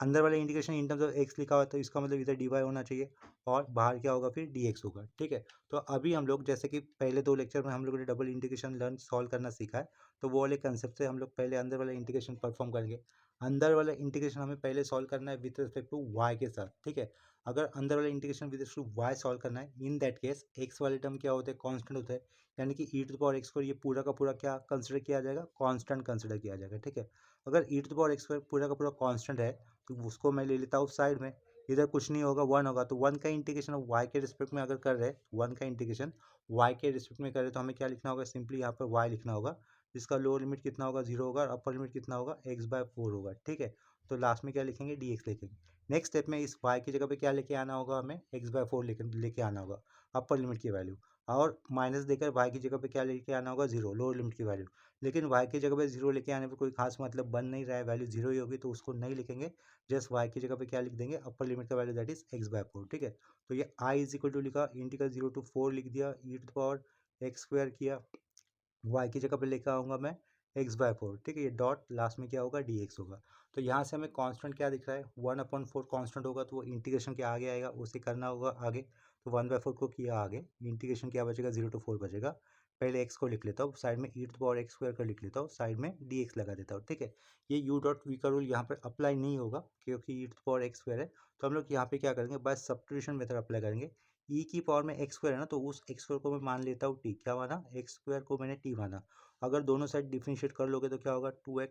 अंदर वाला integration in terms of x लिखा हुआ है तो इसका मतलब इधर dy होना चाहिए, और बाहर क्या होगा, फिर dx होगा, ठीक है। तो अभी हम लोग जैसे कि पहले 2 लेक्चर में हम लोगों ने डबल इंटीग्रेशन लर्न सॉल्व करना सीखा है, तो वो वाले कंसेप्ट से हम लोग पहले अंदर वाला इंटीग्रेशन परफॉर्म करेंगे। अंदर वाला इंटीग्रेशन हमें पहले सॉल्व करना है विद रिस्पेक्ट टू y के साथ, ठीक है। अगर अंदर वाला integration with respect to y solve करना है, इन दैट केस x वाले टर्म क्या होते हैं, कांस्टेंट होता है, यानी कि e⁻x को ये पूरा का पूरा क्या कंसिडर किया जाएगा, कांस्टेंट कंसिडर किया जाएगा, ठीक है। अगर e⁻x² पूरा का पूरा कांस्टेंट है तो उसको मैं ले लेता हूँ साइड में, इधर कुछ नहीं होगा, 1 होगा, तो 1 का इंटीग्रेशन y के रिस्पेक्ट में अगर कर रहे हैं, 1 का इंटीग्रेशन y के रिस्पेक्ट में कर रहे हैं, तो हमें क्या लिखना होगा, सिंपली यहाँ पर y लिखना होगा, जिसका लोअर लिमिट कितना होगा, 0 होगा, और अपर लिमिट कितना होगा, x/4 होगा, ठीक है। तो लास्ट में क्या लिखेंगे, dx लिखेंगे। नेक्स्ट स्टेप में इस y की जगह पे क्या लेके आना होगा, हमें x/4 लेके आना होगा, अपर लिमिट की वैल्यू, और माइनस देकर y की जगह पे क्या लेके आना होगा, 0, लोअर लिमिट की वैल्यू। लेकिन y की जगह पे 0 लेके आने पर कोई खास मतलब बन नहीं रहा है, वैल्यू 0 ही होगी, तो उसको नहीं लिखेंगे, जस्ट y की जगह पे क्या लिख देंगे, अपर लिमिट का वैल्यू दैट इज x/4, ठीक है। तो ये i इज इक्वल टू लिखा, इंटीग्रल 0 to 4 लिख दिया, e⁻x² किया, y की जगह पे लेकर आऊँगा मैं x/4, ठीक है। ये डॉट लास्ट में क्या होगा, dx होगा। तो यहाँ से हमें कांस्टेंट क्या दिख रहा है, 1/4 कांस्टेंट होगा, तो वो इंटीग्रेशन के आगे आएगा, उसे करना होगा आगे। तो 1/4 को किया आगे, इंटीग्रेशन क्या बचेगा, 0 to 4 बचेगा। पहले x को लिख लेता हूँ साइड में, e⁻x² का लिख लेता हूँ साइड में, dx लगा देता हूँ, ठीक है। ये u.v का रूल यहाँ पर अप्लाई नहीं होगा क्योंकि e⁻x² है, तो हम लोग यहाँ पे क्या करेंगे, बस सब्स्टिट्यूशन मेथड अप्लाई करेंगे। e की पावर में x² है ना, तो उस x² को मैं मान लेता हूँ t, क्या माना, x² को मैंने t माना। अगर दोनों साइड डिफ्रेंशिएट कर लोगे तो क्या होगा, 2x,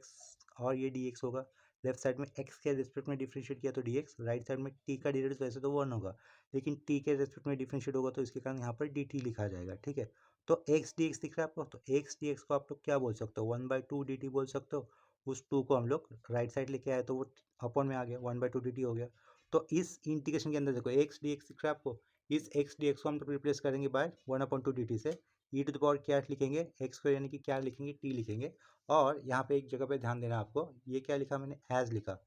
और ये dx होगा। लेफ्ट साइड में x के रिस्पेक्ट में डिफ्रेंशिएट किया तो dx, राइट साइड में t का डेरिवेटिव वैसे तो 1 होगा, लेकिन t के रिस्पेक्ट में डिफ्रेंशिएट होगा तो इसके कारण यहाँ पर dt लिखा जाएगा, ठीक है। तो x dx दिख रहा है आपको, तो x dx को आप लोग क्या बोल सकते हो, 1/2 dt बोल सकते हो। उस 2 को हम लोग राइट साइड लेके आए तो वो अपॉन में आ गया, 1/2 dt हो गया। तो इस इंटीग्रेशन के अंदर देखो x dx दिख रहा है आपको, इस x dx को हम लोग रिप्लेस करेंगे बाय 1/2 dt से, e⁻ क्या लिखेंगे, x² यानी कि क्या लिखेंगे, t लिखेंगे। और यहाँ पे एक जगह पे ध्यान देना आपको, ये क्या लिखा मैंने, एज लिखा,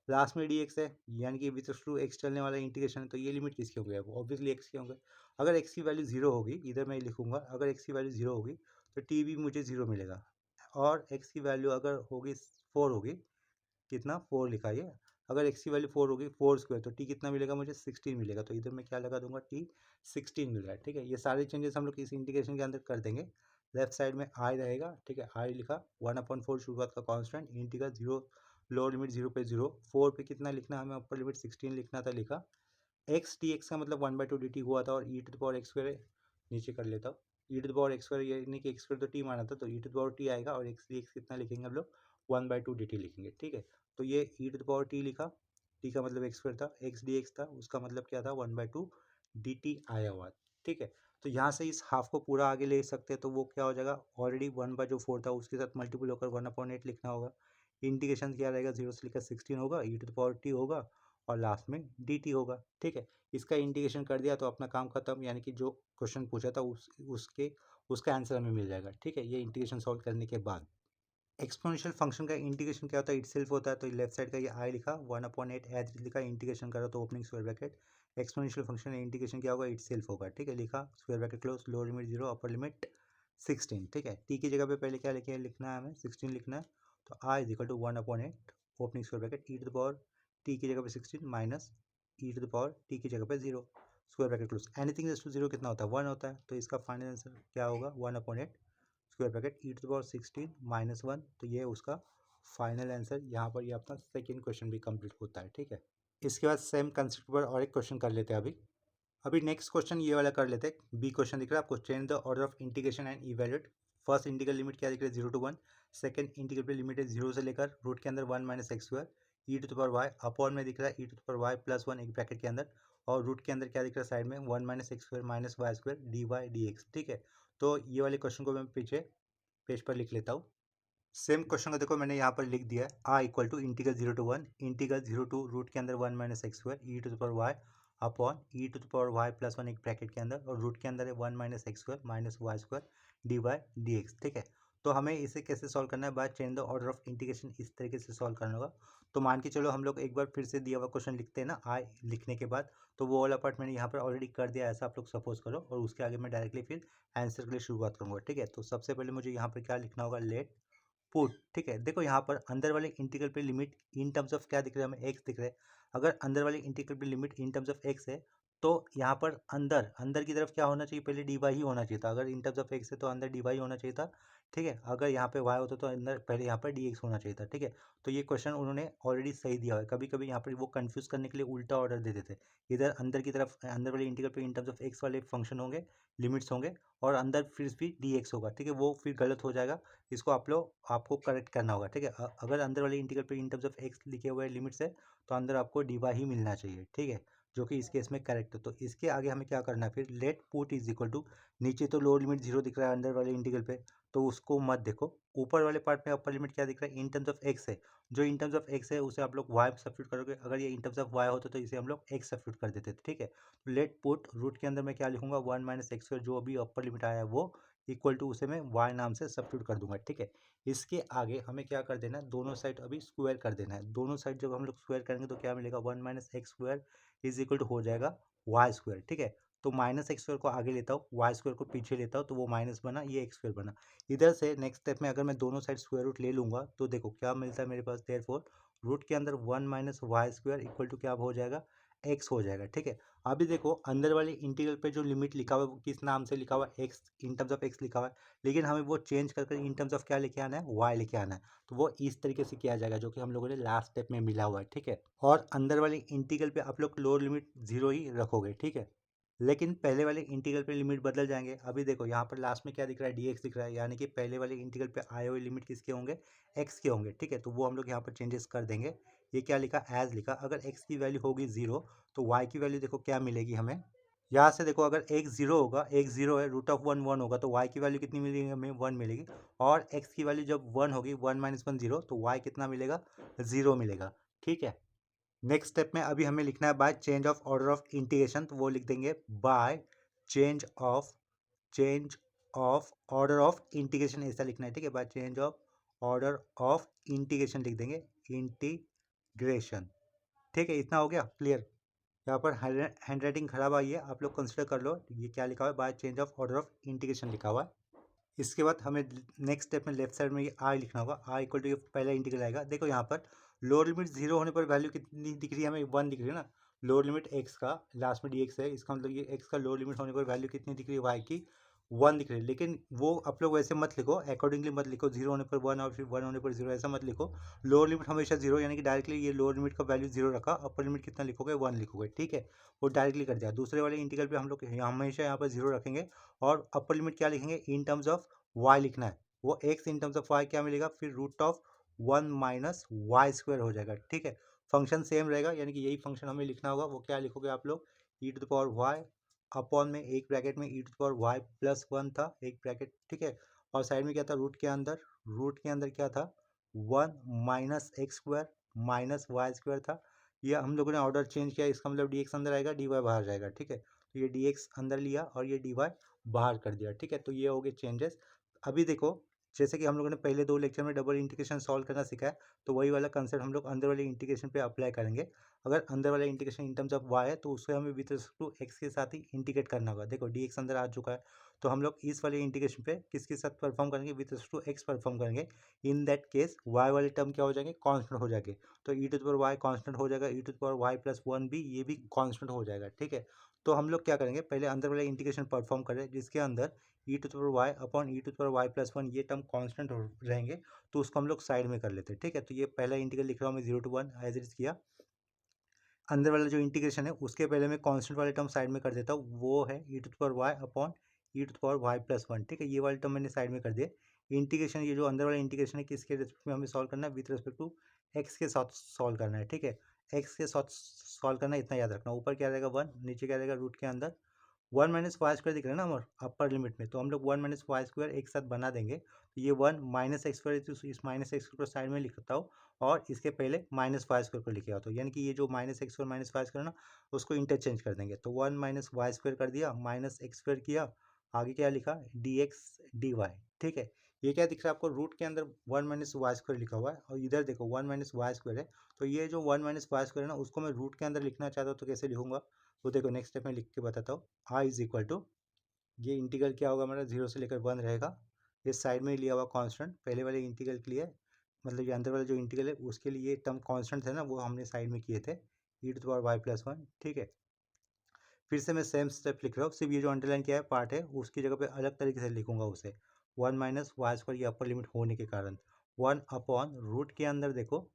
लास्ट में dx है, यानी कि विथ टू x चलने वाला इंटीग्रेशन है, तो ये लिमिट किसके होंगे, ऑब्वियसली x के होंगे। अगर x की वैल्यू 0 होगी, इधर मैं लिखूंगा, अगर x की वैल्यू 0 होगी तो t भी मुझे 0 मिलेगा, और x की वैल्यू अगर होगी 4 होगी, कितना, 4 लिखा है, अगर x की वैल्यू 4 होगी, 4² तो t कितना मिलेगा मुझे, 16 मिलेगा, तो इधर मैं क्या लगा दूंगा, t 16 मिल रहा है, ठीक है। ये सारे चेंजेस हम लोग इस इंटीग्रेशन के अंदर कर देंगे। लेफ्ट साइड में i रहेगा, ठीक है, i लिखा, 1/4 शुरुआत का कांस्टेंट, इंटीग्रल 0, लोअर लिमिट 0 पे 0, 4 पे कितना लिखना है हमें, अपर लिमिट 16 लिखना था, लिखा। x dx का मतलब 1/2 dt हुआ था, और e⁻x² नीचे कर लेता हूँ, e⁻x² यानी कि x² तो t माना था, तो e⁻t आएगा, और x dx कितना लिखेंगे हम लोग, 1/2 dt लिखेंगे, ठीक है। तो ये e⁻t लिखा, t का मतलब x² था, x dx था, उसका मतलब क्या था, 1/2 dt आया हुआ, ठीक है। तो यहाँ से इस हाफ को पूरा आगे ले सकते हैं, तो वो क्या हो जाएगा, ऑलरेडी 1/4 था, उसके साथ मल्टीपल होकर 1/8 लिखना होगा। इंटीग्रेशन क्या रहेगा, 0 से लेकर 16 होगा, e⁻t होगा, और लास्ट में dt होगा, ठीक है। इसका इंटीग्रेशन कर दिया तो अपना काम खत्म, यानी कि जो क्वेश्चन पूछा था उसका आंसर हमें मिल जाएगा, ठीक है, ये इंटीग्रेशन सॉल्व करने के बाद। एक्सपोनेंशियल फंक्शन का इंटीग्रेशन क्या होता है, इटसेल्फ होता है, तो लेफ्ट साइड का ये i लिखा, 1/8 एज लिखा, इंटीग्रेशन करो तो opening square bracket, exponential function integration क्या होगा, इटसेल्फ होगा, ठीक है, लिखा, square bracket close, lower limit 0, upper limit 16, ठीक है। t की जगह पे पहले क्या लिखना है हमें, 16 लिखना है, तो i is equal to 1/8 opening square bracket, e⁻t की जगह पे 16 माइनस e⁻t की जगह पे 0, square bracket close, anything raise to 0 कितना होता है 1 होता है, तो इसका फाइनल आंसर क्या होगा 1/8 स्क्वायर ब्रैकेट e⁻16 -1। तो ये उसका फाइनल आंसर, यहाँ पर ये अपना सेकेंड क्वेश्चन भी कंप्लीट होता है। ठीक है, इसके बाद सेम कंसेप्ट पर और एक क्वेश्चन कर लेते हैं। अभी नेक्स्ट क्वेश्चन ये वाला कर लेते हैं। बी क्वेश्चन दिख रहा है आपको, change the order of integration and evaluate. First integral limit क्या दिख रहा है 0 to 1, सेकंड इंटीग्रल पे लिमिट है 0 से लेकर रूट के अंदर 1 - x² e⁻y अपॉन में दिख रहा है e⁻y +1 एक ब्रैकेट के अंदर, और रूट के अंदर क्या दिख रहा है साइड में 1 - x² - y² dy dx। ठीक है, तो ये वाले क्वेश्चन को मैं पीछे पेज पर लिख लेता हूँ। सेम क्वेश्चन को देखो मैंने यहाँ पर लिख दिया है, I equal to integral 0 to 1 integral 0 to root के अंदर 1 - x² e⁻y अपॉन e⁻y +1 एक ब्रैकेट के अंदर, और रूट के अंदर है 1 - x² - y² dy dx। ठीक है, तो हमें इसे कैसे सॉल्व करना है, by change the order of integration, इस तरीके से सॉल्व करना होगा। तो मान के चलो हम लोग एक बार फिर से दिया हुआ क्वेश्चन लिखते हैं ना, आ लिखने के बाद, तो वो वाला पार्ट मैंने यहाँ पर ऑलरेडी कर दिया, ऐसा आप लोग सपोज करो, और उसके आगे मैं डायरेक्टली फिर आंसर के लिए शुरुआत करूँगा। ठीक है, तो सबसे पहले मुझे यहाँ पर क्या लिखना होगा, लेट पुट। ठीक है, देखो यहाँ पर अंदर वाले इंटीग्रल पे लिमिट इन टर्म्स ऑफ क्या दिख रहा है हमें, एक्स दिख रहा है। अगर अंदर वाले इंटीग्रल पे limit in terms of x है, तो यहाँ पर अंदर अंदर की तरफ क्या होना चाहिए, पहले डी वाई ही होना चाहिए था। अगर इन टर्म्स ऑफ एक्स है तो अंदर डी वाई होना चाहिए था। ठीक है, अगर यहाँ पे वाई होता तो अंदर पहले यहाँ पर डी एक्स होना चाहिए था। ठीक है, तो ये क्वेश्चन उन्होंने ऑलरेडी सही दिया है। कभी कभी यहाँ पर वो कंफ्यूज करने के लिए उल्टा ऑर्डर दे देते, इधर अंदर की तरफ अंदर वाले इंटीग्रल पे इन टर्म्स ऑफ एक्स वाले फंक्शन होंगे, लिमिट्स होंगे, और अंदर फिर भी डी एक्स होगा। ठीक है, वो फिर गलत हो जाएगा, इसको आपको करेक्ट करना होगा। ठीक है, अगर अंदर वाले इंटीग्रल पे इन टर्म्स ऑफ एक्स लिखे हुए लिमिट्स है, तो अंदर आपको डीवा ही मिलना चाहिए। ठीक है, जो कि इस केस में करेक्ट है। तो इसके आगे हमें क्या करना है, फिर let put is equal to, नीचे तो लोअर लिमिट 0 दिख रहा है अंदर वाले इंटीग्रल पे, तो उसको मत देखो। ऊपर वाले पार्ट में अपर लिमिट क्या दिख रहा है, इन टर्म्स ऑफ एक्स है। जो इन टर्म्स ऑफ एक्स है उसे आप लोग वाई सब्स्टिट्यूट करोगे, अगर ये इन टर्म्स ऑफ वाई होता तो इसे हम लोग एक्स सब्स्टिट्यूट कर देते थे। ठीक है, तो लेट पुट रूट के अंदर मैं क्या लिखूंगा 1 - x², जो अभी अपर लिमिट आया है वो इक्वल टू उसे मैं y नाम से सब्स्टिट्यूट कर दूंगा। ठीक है, इसके आगे हमें क्या कर देना है, दोनों साइड अभी स्क्वायर कर देना है। दोनों साइड जब हम लोग स्क्वायर करेंगे तो क्या मिलेगा, 1 - x² इज इक्वल टू हो जाएगा y²। ठीक है, तो -x² को आगे लेता हूँ, y² को पीछे लेता हूँ, तो वो माइनस बना, ये x² बना। इधर से नेक्स्ट स्टेप में अगर मैं दोनों साइड स्क्वायर रूट ले लूंगा तो देखो क्या मिलता है मेरे पास, देयरफॉर रूट के अंदर 1 - y² इक्वल टू क्या हो जाएगा, x हो जाएगा। ठीक है, अभी देखो अंदर वाले इंटीग्रल पे जो लिमिट लिखा हुआ है वो किस नाम से लिखा हुआ है, x in terms of x लिखा हुआ है, लेकिन हमें वो चेंज करके इन टर्म्स ऑफ क्या लेके आना है, वाई लेके आना है। तो वो इस तरीके से किया जाएगा, जो कि हम लोगों ने लास्ट स्टेप में मिला हुआ है। ठीक है, और अंदर वाले इंटीग्रल पे आप लोग लोअर लिमिट 0 ही रखोगे। ठीक है, लेकिन पहले वाले इंटीग्रल पे लिमिट बदल जाएंगे। अभी देखो यहाँ पर लास्ट में क्या दिख रहा है, डी एक्स दिख रहा है, यानी कि पहले वाले इंटीग्रल पे आए हुए लिमिट किसके होंगे, एक्स के होंगे। ठीक है, तो वो हम लोग यहाँ पर चेंजेस कर देंगे। ये क्या लिखा, एज लिखा। अगर एक्स की वैल्यू होगी 0 तो वाई की वैल्यू देखो क्या मिलेगी हमें, यहाँ से देखो अगर x 0 होगा, x 0 है, √1 1 होगा, तो y की वैल्यू कितनी मिलेगी हमें, 1 मिलेगी। और x की वैल्यू जब 1 होगी, 1 - 1 0, तो y कितना मिलेगा, 0 मिलेगा। ठीक है, नेक्स्ट स्टेप में अभी हमें लिखना है by change of order of integration, तो वो लिख देंगे by change of order of integration, ऐसा लिखना है। ठीक है, by change of order of integration लिख देंगे, इंटीग्रेशन। ठीक है, इतना हो गया क्लियर। यहाँ पर हैंड राइटिंग खराब आई है, आप लोग कंसिडर कर लो, ये क्या लिखा हुआ है, by change of order of integration लिखा हुआ है। इसके बाद हमें नेक्स्ट स्टेप में लेफ्ट साइड में ये आई लिखना होगा, आई इक्वल टू, ये पहला इंटीग्रल आएगा। देखो यहाँ पर लोअर लिमिट 0 होने पर वैल्यू कितनी दिख रही है हमें, 1 दिख रही है ना। लोअर लिमिट एक्स का, लास्ट में डी एक्स है, इसका मतलब ये एक्स का लोअर लिमिट होने पर वैल्यू कितनी दिख रही है, वाई की 1 दिख रही है। लेकिन वो आप लोग वैसे मत लिखो, अकॉर्डिंगली मत लिखो, 0 होने पर 1 और फिर 1 होने पर 0, ऐसा मत लिखो। लोअर लिमिट हमेशा 0, यानी कि डायरेक्टली ये लोअर लिमिट का वैल्यू 0 रखा, अपर लिमिट कितना लिखोगे, 1 लिखोगे। ठीक है, वो डायरेक्टली कर दिया। दूसरे वाले इंटीग्रल पे हम लोग हमेशा यहाँ पर 0 रखेंगे, और अपर लिमिट क्या लिखेंगे, इन टर्म्स ऑफ वाई लिखना है। वो x in terms of y क्या मिलेगा, फिर √1 - y² हो जाएगा। ठीक है, फंक्शन सेम रहेगा, यानी कि यही फंक्शन हमें लिखना होगा। वो क्या लिखोगे आप लोग, e⁻y अपॉन में एक ब्रैकेट में e⁻y +1 था, एक ब्रैकेट। ठीक है, और साइड में क्या था, रूट के अंदर क्या था, 1 - x² -y² था। ये हम लोगों ने ऑर्डर चेंज किया, इसका मतलब dx अंदर आएगा, dy बाहर जाएगा। ठीक है, तो ये dx अंदर लिया और ये dy बाहर कर दिया। ठीक है, तो ये हो गए चेंजेस। अभी देखो, जैसे कि हम लोगों ने पहले 2 लेक्चर में डबल इंटीग्रेशन सॉल्व करना सीखा है, तो वही वाला कंसेप्ट हम लोग अंदर वाले इंटीग्रेशन पे अप्लाई करेंगे। अगर अंदर वाला integration in terms of y है, तो उसे हमें विद रिस्पेक्ट टू x के साथ ही इंटीग्रेट करना होगा। देखो dx अंदर आ चुका है, तो हम लोग इस वाले इंटीग्रेशन पे किसके साथ परफॉर्म करेंगे, with respect to x perform करेंगे। इन दैट केस y वाले टर्म क्या हो जाएंगे, कांस्टेंट हो जाएंगे। तो e⁻y कांस्टेंट हो जाएगा, e⁻y +1 भी, ये भी कांस्टेंट हो जाएगा। ठीक है, तो हम लोग क्या करेंगे, पहले अंदर वाला इंटीग्रेशन परफॉर्म करें जिसके अंदर e to power y upon e to power y plus one ये टर्म कांस्टेंट रहेंगे, तो उसको हम लोग साइड में कर लेते हैं। ठीक है, तो ये पहला इंटीग्रल लिख रहा हूँ मैं 0 to 1 एज इट इज किया। अंदर वाला जो इंटीग्रेशन है उसके पहले मैं कांस्टेंट वाले टर्म साइड में कर देता हूँ, वो है e to power y upon e to power y plus one. ठीक है, ये वाले टर्म मैंने साइड में कर दिए। इंटीग्रेशन, ये जो अंदर वाला इंटीग्रेशन है किसके रिस्पेक्ट में हमें सॉल्व करना है, विथ रिस्पेक्ट टू एक्स के साथ सॉल्व करना है। ठीक है, एक्स के साथ सॉल्व करना है, इतना याद रखना। ऊपर क्या रहेगा 1, नीचे क्या रहेगा रूट के अंदर 1 माइनस वाई स्क्वायर दिख रहा है ना हमारे अपर लिमिट में, तो हम लोग 1 माइनस वाई स्क्वायर एक साथ बना देंगे। तो ये 1 माइनस एक्स स्क्वायर, इस माइनस एक्स को साइड में लिखता हूँ और इसके पहले माइनस वाई स्क्वायर को लिखे तो यानी कि ये जो minus x square minus y square ना उसको इंटरचेंज कर देंगे। तो 1 माइनस वाई स्क्वायर कर दिया, माइनस एक्स स्क्वायर किया, आगे क्या लिखा डी एक्स डी वाई। ठीक है, ये क्या दिख रहा है आपको, रूट के अंदर 1 माइनस वाई स्क्वायर लिखा हुआ है और इधर देखो 1 माइनस वाई स्क्वायर है। तो ये जो 1 माइनस वाई स्क्वायर है ना उसको मैं रूट के अंदर लिखना चाहता हूँ, तो कैसे लिखूंगा, तो देखो नेक्स्ट स्टेप में लिख के बताता हूँ। आई इज इक्वल टू, ये इंटीग्रल क्या होगा हमारा 0 से लेकर 1 रहेगा। ये साइड में लिया हुआ कांस्टेंट पहले वाले इंटीग्रल के लिए, मतलब ये अंदर वाला जो इंटीग्रल है उसके लिए टर्म कांस्टेंट थे ना वो हमने साइड में किए थे, e to power y plus one. ठीक है, फिर से मैं सेम स्टेप लिख रहा हूँ, सिर्फ ये जो अंडरलाइन किया है पार्ट है उसकी जगह पे अलग तरीके से लिखूंगा उसे। 1 माइनस वाई स्क्वायर, ये अपर लिमिट होने के कारण 1 अपॉन रूट के अंदर देखो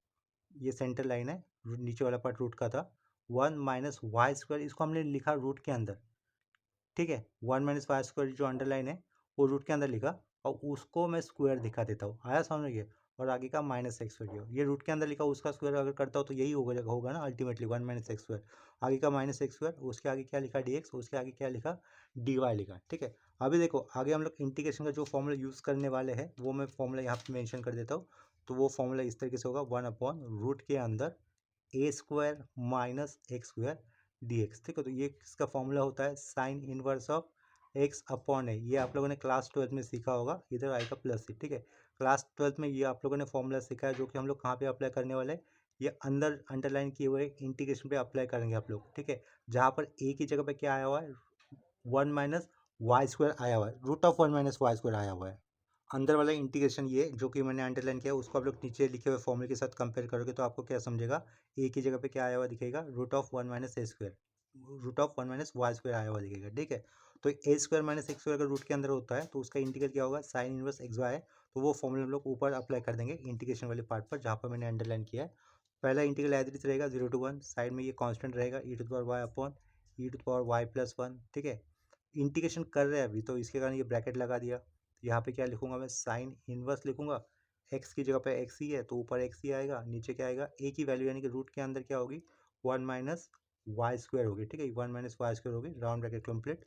ये सेंटर लाइन है, नीचे वाला पार्ट रूट का था, 1 माइनस वाई स्क्वायर इसको हमने लिखा रूट के अंदर। ठीक है, 1 माइनस वाई स्क्वायर जो अंडरलाइन है वो रूट के अंदर लिखा और उसको मैं स्क्वायर दिखा देता हूँ, आया समझ में ये, और आगे का माइनस एक्स स्क्वायर, ये रूट के अंदर लिखा उसका स्क्वायर अगर करता हूँ तो यही होगा ना अल्टीमेटली 1 माइनस एक्स स्क्वायर, आगे का माइनस एक्स स्क्वायर, उसके आगे क्या लिखा डी एक्स, उसके आगे क्या लिखा डी वाई लिखा। ठीक है, अभी देखो आगे हम लोग इंटीग्रेशन का जो फॉर्मूला यूज़ करने वाले हैं वो मैं फॉर्मूला यहाँ पे मेंशन कर देता हूँ। तो वो फॉर्मूला इस तरीके से होगा, 1 अपॉन रूट के अंदर a square minus x square d x. ठीक है, तो ये इसका फॉर्मूला होता है sine inverse of x upon a, ये आप लोगों ने क्लास 12 में सीखा होगा, इधर आएगा प्लस सी। ठीक है, क्लास 12 में ये आप लोगों ने फॉर्मूला सीखा है जो कि हम लोग कहाँ पे अप्लाई करने वाले हैं, ये अंदर अंडरलाइन किए हुए इंटीग्रेशन पे अप्लाई करेंगे आप लोग। ठीक है, जहाँ पर ए की जगह पे क्या आया हुआ है, 1 माइनस वाई स्क्वायर आया हुआ है, root of 1 minus y square आया हुआ है। अंदर वाला इंटीग्रेशन ये जो कि मैंने अंडरलाइन किया उसको आप लोग नीचे लिखे हुए फॉर्मूले के साथ कंपेयर करोगे तो आपको क्या समझेगा, ए की जगह पे क्या आया हुआ दिखेगा, root of 1 minus a square, root of 1 minus y square आया हुआ दिखेगा। ठीक है, तो a square minus x square अगर रूट के अंदर होता है तो उसका इंटीग्रल क्या होगा, साइन इनवर्स एक्स वाई है। तो वो फॉर्मूला हम लोग ऊपर अप्लाई कर देंगे इंटीग्रेशन वाले पार्ट पर जहाँ पर मैंने अंडरलाइन किया है। पहला इंटीग्रल एज इट इज रहेगा 0 to 1, साइड में ये कांस्टेंट रहेगा e to power y upon e to power y plus one. ठीक है, इंटीग्रेशन कर रहे हैं अभी तो इसके कारण ये ब्रैकेट लगा दिया। यहाँ पे क्या लिखूंगा मैं, साइन इनवर्स लिखूंगा, एक्स की जगह पे एक्स ही है तो ऊपर एक्स ही आएगा, नीचे क्या आएगा ए की वैल्यू यानी कि रूट के अंदर क्या होगी 1 माइनस वाई स्क्वायर होगी। ठीक है, 1 माइनस वाई स्क्वायर होगी, round bracket complete,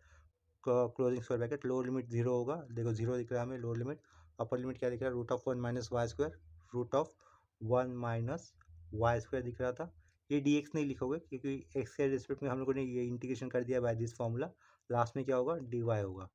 closing square bracket, lower limit zero होगा, देखो जीरो दिख रहा है हमें लोअर लिमिट, अपर लिमिट क्या दिख रहा है root of 1 minus y square, root of 1 minus y square दिख रहा था। ये डी एक्स नहीं लिखोगे क्योंकि एक्स के रिस्पेक्ट में हम लोगों ने ये इंटीग्रेशन कर दिया बाय दिस फॉर्मूला, लास्ट में क्या होगा डी वाई होगा।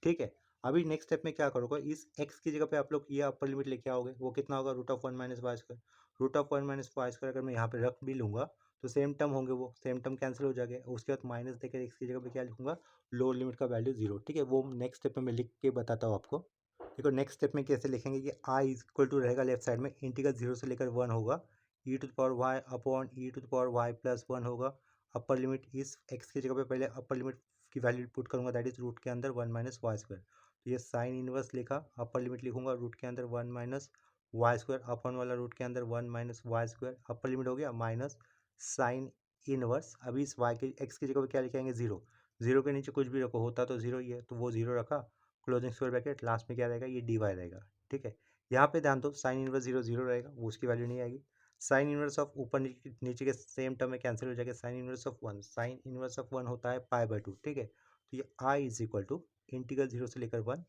ठीक है, अभी नेक्स्ट स्टेप में क्या करोगे, इस एक्स की जगह पे आप लोग ये अपर लिमिट लेके आओगे, वो कितना होगा root of 1 minus y square, root of 1 minus y square अगर मैं यहाँ पे रख भी लूँगा तो सेम टर्म होंगे, वो सेम टर्म कैंसिल हो जाएगा, उसके बाद माइनस देकर एक्स की जगह पे क्या लिखूंगा, लोअर लिमिट का वैल्यू जीरो। ठीक है, वो नेक्स्ट स्टेप में मैं लिख के बताता हूँ आपको। देखो नेक्स्ट स्टेप में कैसे लिखेंगे, कि आई इज इक्वल टू रहेगा लेफ्ट साइड में, इंटीग्रल 0 से लेकर 1 होगा, e to the power y upon e to the power y plus one होगा। अपर लिमिट इस एक्स की जगह पे पहले अपर लिमिट की वैल्यू पुट करूंगा, दैट इज रूट के अंदर 1 माइनस वाई स्क्वायर। तो ये साइन इनवर्स लिखा, अपर लिमिट लिखूंगा रूट के अंदर 1 माइनस वाई स्क्वायर, अपन वाला रूट के अंदर 1 minus y square, upper limit हो गया माइनस साइन इनवर्स। अभी इस वाई के एक्स की जगह पे क्या लिखेंगे जीरो, जीरो के नीचे कुछ भी रखो, होता तो जीरो ही है तो वो जीरो रखा, क्लोजिंग स्क्वायर ब्रैकेट, लास्ट में क्या रहेगा ये डी वाई रहेगा। ठीक है, यहाँ पे ध्यान दो साइन इनवर्स जीरो जीरो रहेगा, वो उसकी वैल्यू नहीं आएगी। साइन इनवर्स ऑफ ऊपर नीचे के सेम टर्म में कैंसिल हो जाएगा, sine inverse of one, sine inverse of one होता है पाई बाय टू। ठीक है, तो ये I is equal to integral 0 से लेकर 1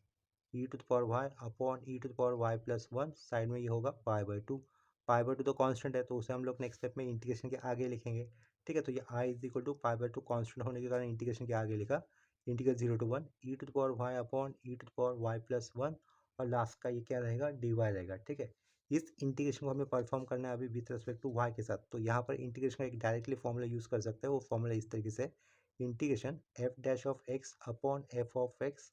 e to the power y upon e to the power y plus one, side में ये होगा pi by two. Pi by two तो कांस्टेंट है तो उसे हम लोग नेक्स्ट स्टेप में इंटीग्रेशन के आगे लिखेंगे। ठीक है, तो ये I is equal to pi by two constant होने के कारण इंटीग्रेशन के आगे लिखा, integral 0 to 1 e to the power y upon e to the power y plus one, और लास्ट का ये क्या रहेगा डी वाई रहेगा। ठीक है, इस इंटीग्रेशन को हमें परफॉर्म करना है अभी विथ रेस्पेक्ट टू वाई के साथ, तो यहाँ पर इंटीग्रेशन का एक डायरेक्टली फॉर्मूला यूज़ कर सकते हैं, वो फॉर्मूला इस तरीके से, integration f dash of x upon f of x